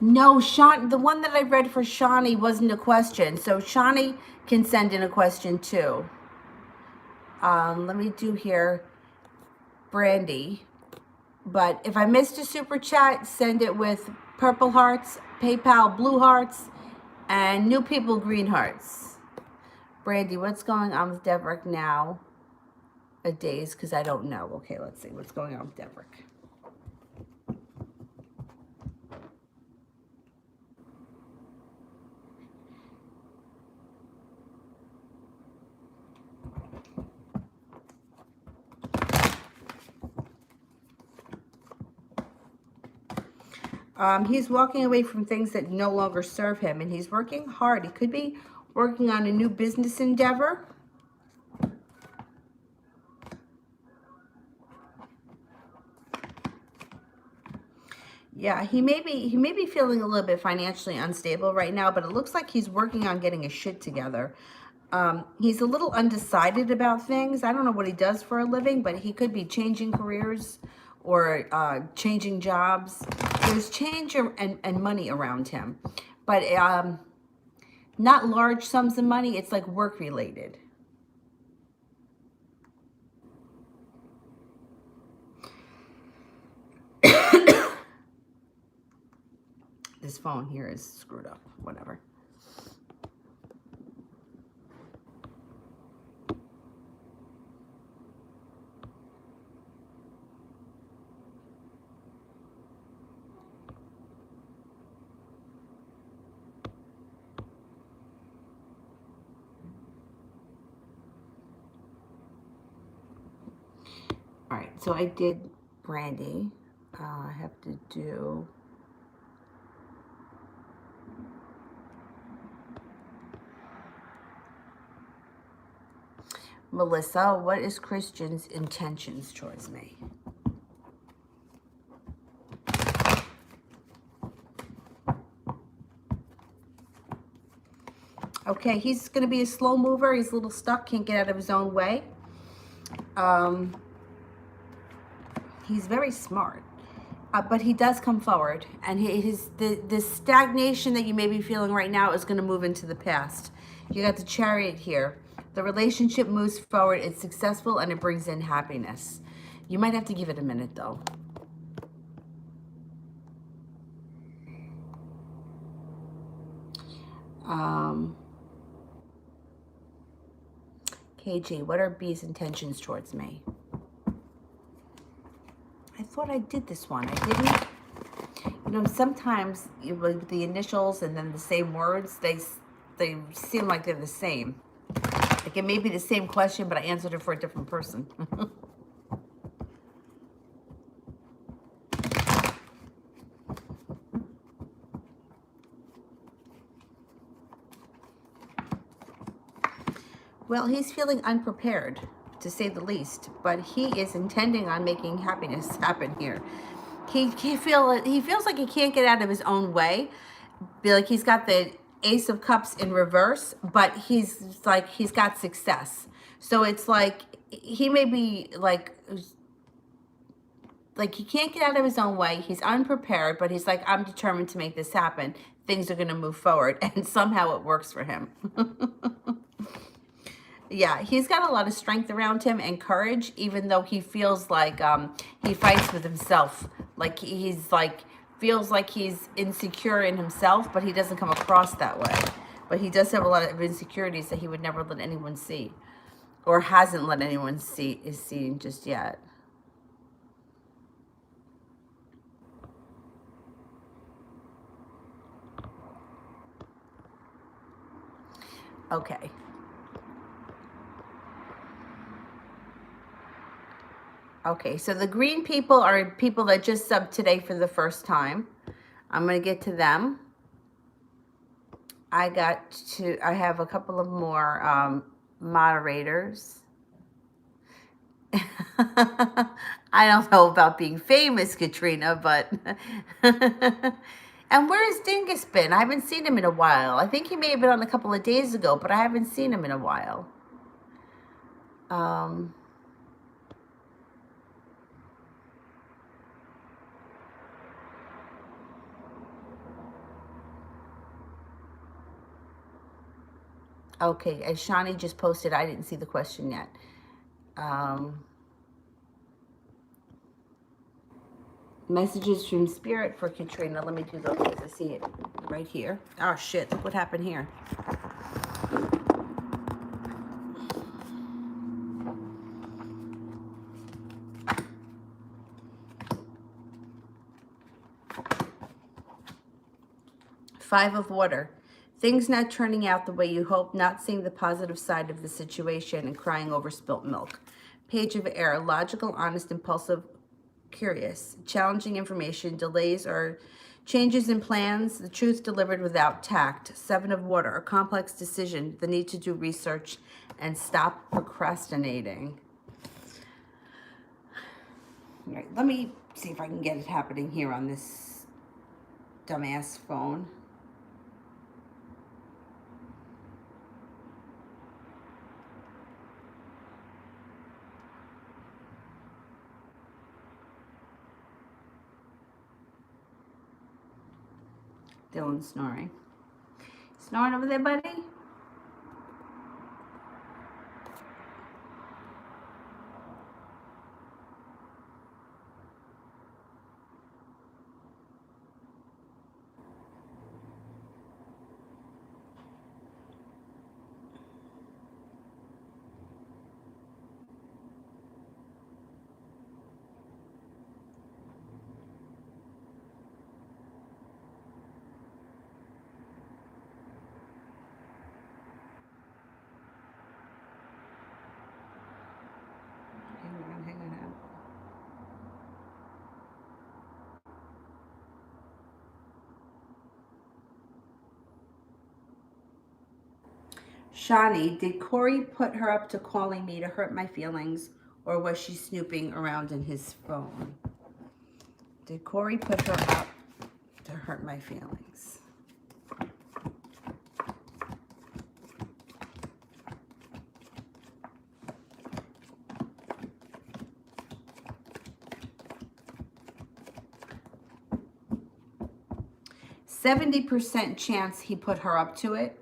No, Sean, the one that I read for Shawnee wasn't a question. So Shawnee can send in a question too. Let me do here, Brandy. But if I missed a super chat, send it with purple hearts, PayPal blue hearts, and new people green hearts. Brandy, what's going on with Deverick now? A days, because I don't know. Okay, let's see what's going on with Deverick. He's walking away from things that no longer serve him, and he's working hard. He could be working on a new business endeavor. Yeah, he may be feeling a little bit financially unstable right now, but it looks like he's working on getting his shit together. He's a little undecided about things. I don't know what he does for a living, but he could be changing careers or changing jobs. There's change and money around him, but not large sums of money. It's like work related. This phone here is screwed up. Whatever. All right, so I did Brandy. I have to do Melissa. What is Christian's intentions towards me? Okay, he's going to be a slow mover. He's a little stuck, can't get out of his own way. He's very smart, but he does come forward. And the stagnation that you may be feeling right now is going to move into the past. You got the Chariot here. The relationship moves forward. It's successful, and it brings in happiness. You might have to give it a minute, though. KG, what are B's intentions towards me? I thought I did this one. I didn't. You know, sometimes with the initials and then the same words, they seem like they're the same. Like it may be the same question, but I answered it for a different person. Well, he's feeling unprepared, to say the least, but he is intending on making happiness happen here. He feels like he can't get out of his own way. Like he's got the Ace of Cups in reverse, but he's got success. So it's like he may be like he can't get out of his own way. He's unprepared, but he's like, I'm determined to make this happen. Things are going to move forward, and somehow it works for him. Yeah, he's got a lot of strength around him and courage, even though he feels like he fights with himself. Like feels like he's insecure in himself, but he doesn't come across that way. But he does have a lot of insecurities that he would never let anyone see, or hasn't let anyone see is seen just yet. Okay. Okay, so the green people are people that just subbed today for the first time. I'm going to get to them. I have a couple of more moderators. I don't know about being famous, Katrina, but... And where's Dingus been? I haven't seen him in a while. I think he may have been on a couple of days ago, but I haven't seen him in a while. Okay, as Shani just posted, I didn't see the question yet. Messages from Spirit for Katrina. Let me do those as I see it right here. Oh, shit. Look what happened here. Five of Water. Things not turning out the way you hope, not seeing the positive side of the situation, and crying over spilt milk. Page of Air. Logical, honest, impulsive, curious. Challenging information, delays or changes in plans, the truth delivered without tact. Seven of Water. A complex decision, the need to do research and stop procrastinating. All right, let me see if I can get it happening here on this dumbass phone. Dylan's snoring. Snoring over there, buddy? Hang on. Shani, did Corey put her up to calling me to hurt my feelings, or was she snooping around in his phone? Did Corey put her up to hurt my feelings? 70% chance he put her up to it.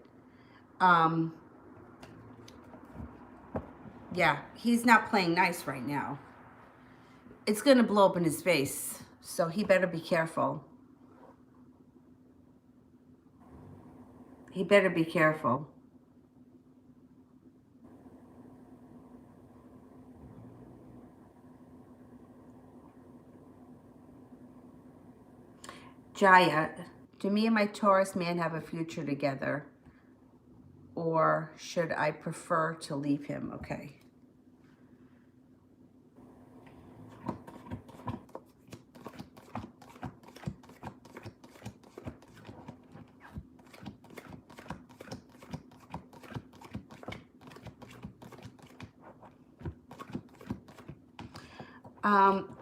Yeah, he's not playing nice right now. It's going to blow up in his face, so he better be careful. He better be careful. Jaya, do me and my Taurus man have a future together? Or should I prefer to leave him? Okay.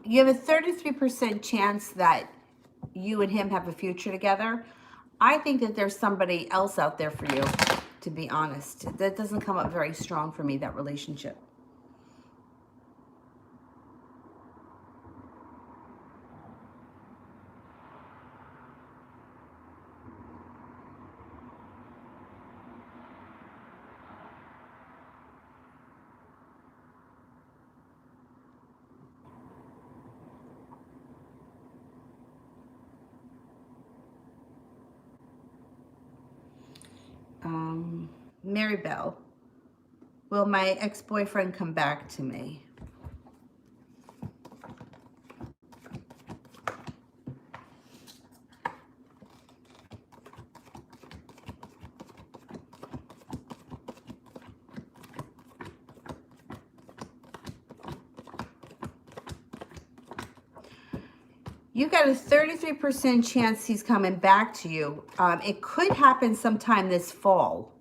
You have a 33% chance that you and him have a future together. I think that there's somebody else out there for you, to be honest. That doesn't come up very strong for me, that relationship. Mary Bell, will my ex-boyfriend come back to me? You got a 33% chance he's coming back to you. It could happen sometime this fall.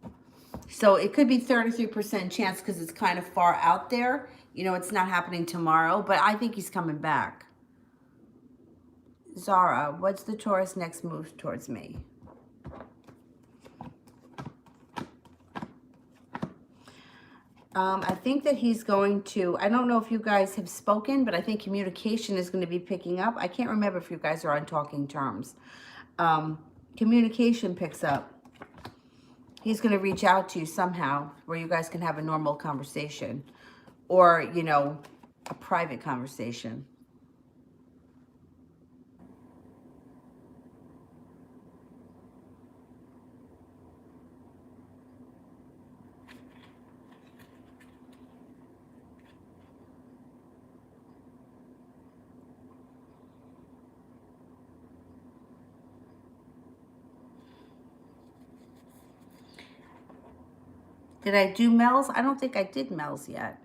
So it could be 33% chance because it's kind of far out there. You know, it's not happening tomorrow, but I think he's coming back. Zara, what's the Taurus next move towards me? I think that he's going to, I don't know if you guys have spoken, but I think communication is going to be picking up. I can't remember if you guys are on talking terms. Communication picks up. He's going to reach out to you somehow where you guys can have a normal conversation or, you know, a private conversation. Did I do Mel's? I don't think I did Mel's yet.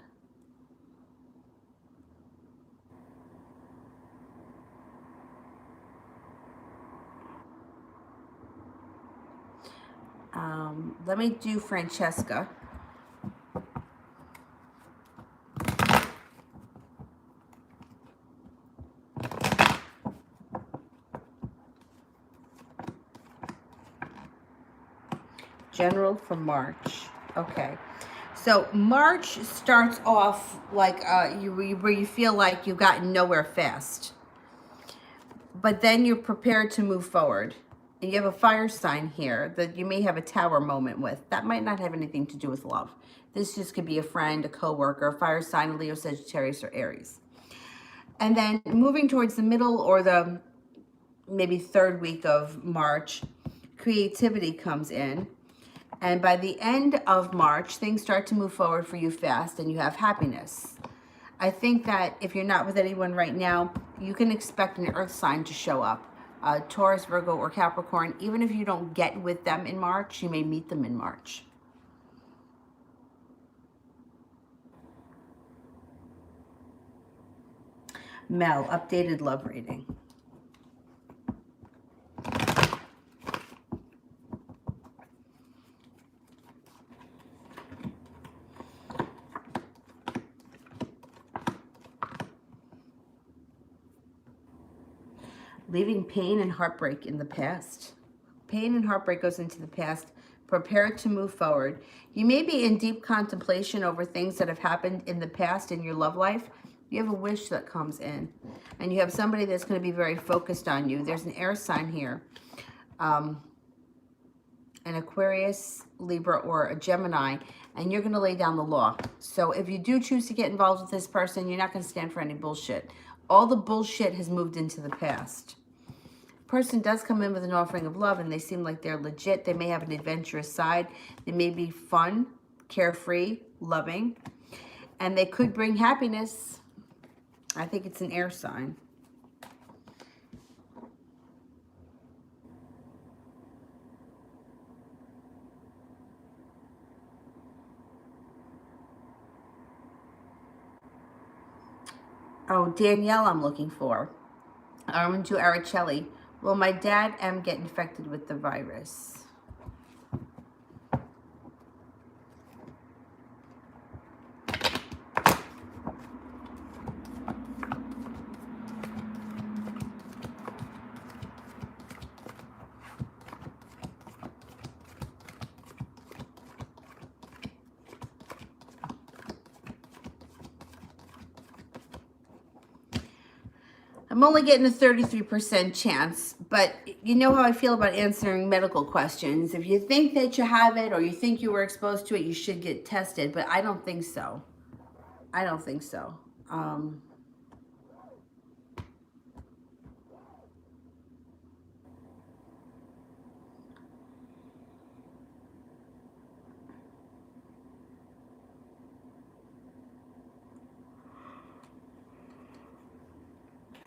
Let me do Francesca. General for March. Okay. So March starts off like where you feel like you've gotten nowhere fast. But then you're prepared to move forward. And you have a fire sign here that you may have a tower moment with. That might not have anything to do with love. This just could be a friend, a coworker, a fire sign, a Leo, Sagittarius, or Aries. And then moving towards the middle or the maybe third week of March, creativity comes in. And by the end of March, things start to move forward for you fast and you have happiness. I think that if you're not with anyone right now, you can expect an earth sign to show up. Taurus, Virgo, or Capricorn. Even if you don't get with them in March, you may meet them in March. Mel, updated love reading. Leaving pain and heartbreak in the past. Pain and heartbreak goes into the past. Prepared to move forward. You may be in deep contemplation over things that have happened in the past in your love life. You have a wish that comes in. And you have somebody that's going to be very focused on you. There's an air sign here. an Aquarius, Libra, or a Gemini, and you're going to lay down the law. So if you do choose to get involved with this person, you're not going to stand for any bullshit. All the bullshit has moved into the past. Person does come in with an offering of love, and they seem like they're legit. They may have an adventurous side. They may be fun, carefree, loving, and they could bring happiness. I think it's an air sign. Oh, Danielle I'm looking for. Armando Aricelli. Will my dad M get infected with the virus? I'm only getting a 33% chance, but you know how I feel about answering medical questions. If you think that you have it or you think you were exposed to it, you should get tested, but I don't think so. I don't think so.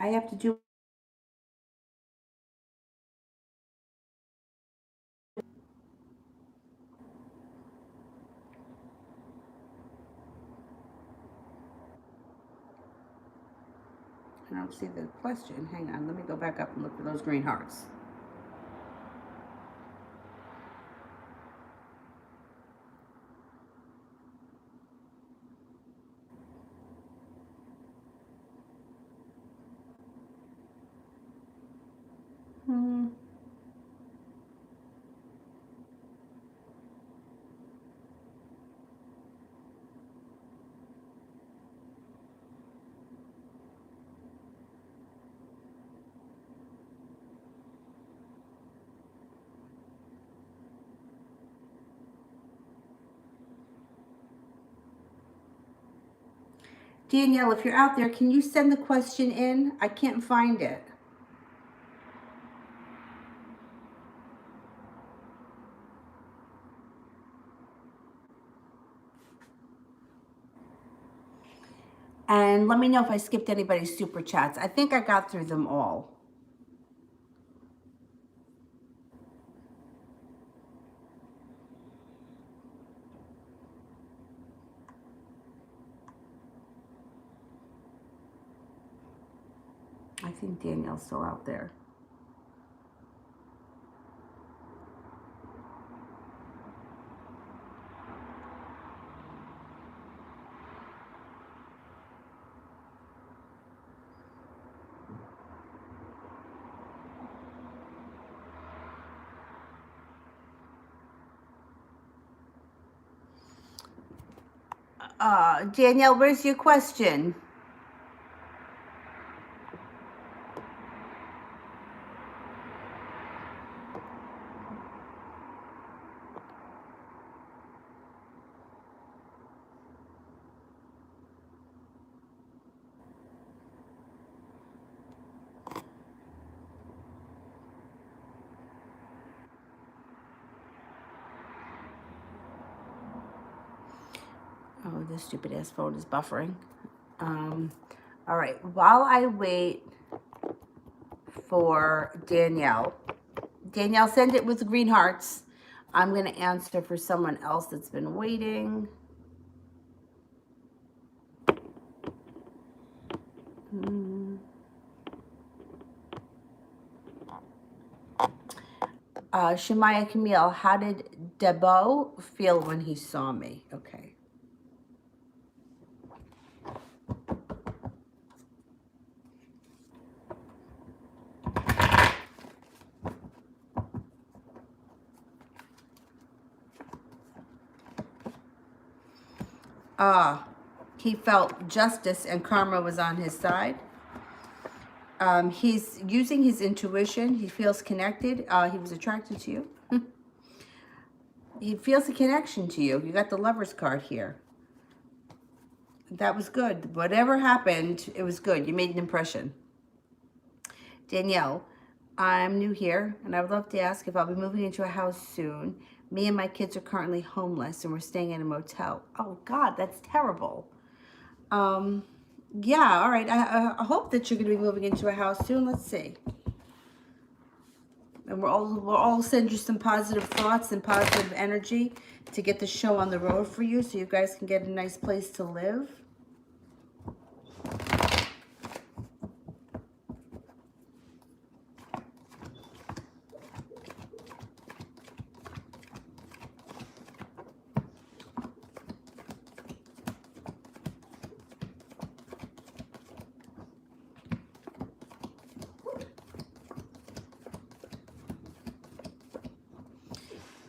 I have to do. I don't see the question. Hang on, let me go back up and look for those green hearts. Danielle, if you're out there, can you send the question in? I can't find it. And let me know if I skipped anybody's super chats. I think I got through them all. I think Danielle's still out there. Danielle, where's your question? Oh, this stupid ass phone is buffering. All right, while I wait for Danielle, send it with the green hearts. I'm going to answer for someone else that's been waiting. Shemaya Camille, how did Debo feel when he saw me? Okay. He felt justice and karma was on his side. He's using his intuition. He feels connected. He was attracted to you. He feels a connection to you. You got the Lover's card here. That was good. Whatever happened, it was good. You made an impression. Danielle, I'm new here, and I would love to ask if I'll be moving into a house soon. Me and my kids are currently homeless, and we're staying in a motel. Oh, God, that's terrible. Yeah, all right. I hope that you're going to be moving into a house soon. Let's see. And we'll all send you some positive thoughts and positive energy to get the show on the road for you so you guys can get a nice place to live.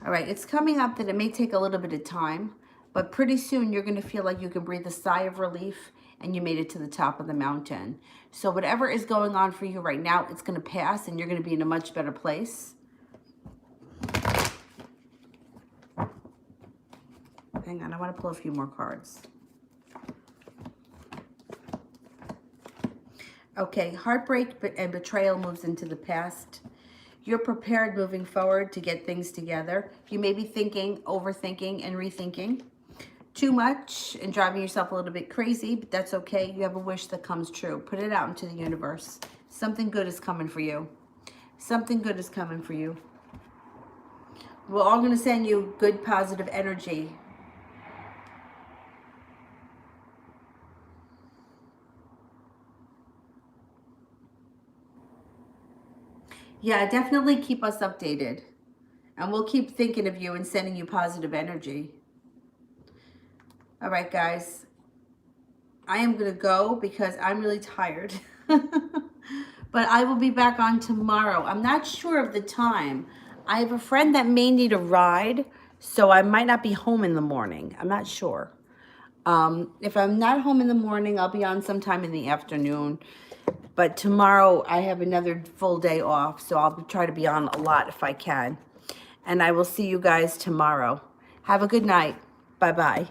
All right, it's coming up that it may take a little bit of time, but pretty soon you're going to feel like you can breathe a sigh of relief and you made it to the top of the mountain. So whatever is going on for you right now, it's going to pass and you're going to be in a much better place. Hang on, I want to pull a few more cards. Okay, heartbreak and betrayal moves into the past. You're prepared moving forward to get things together. You may be thinking, overthinking, and rethinking too much and driving yourself a little bit crazy, but that's okay. You have a wish that comes true. Put it out into the universe. Something good is coming for you. Something good is coming for you. We're all going to send you good, positive energy. Yeah, definitely keep us updated. And we'll keep thinking of you and sending you positive energy. All right, guys. I am going to go because I'm really tired. But I will be back on tomorrow. I'm not sure of the time. I have a friend that may need a ride, so I might not be home in the morning. I'm not sure. If I'm not home in the morning, I'll be on sometime in the afternoon. But tomorrow I have another full day off, so I'll try to be on a lot if I can. And I will see you guys tomorrow. Have a good night. Bye-bye.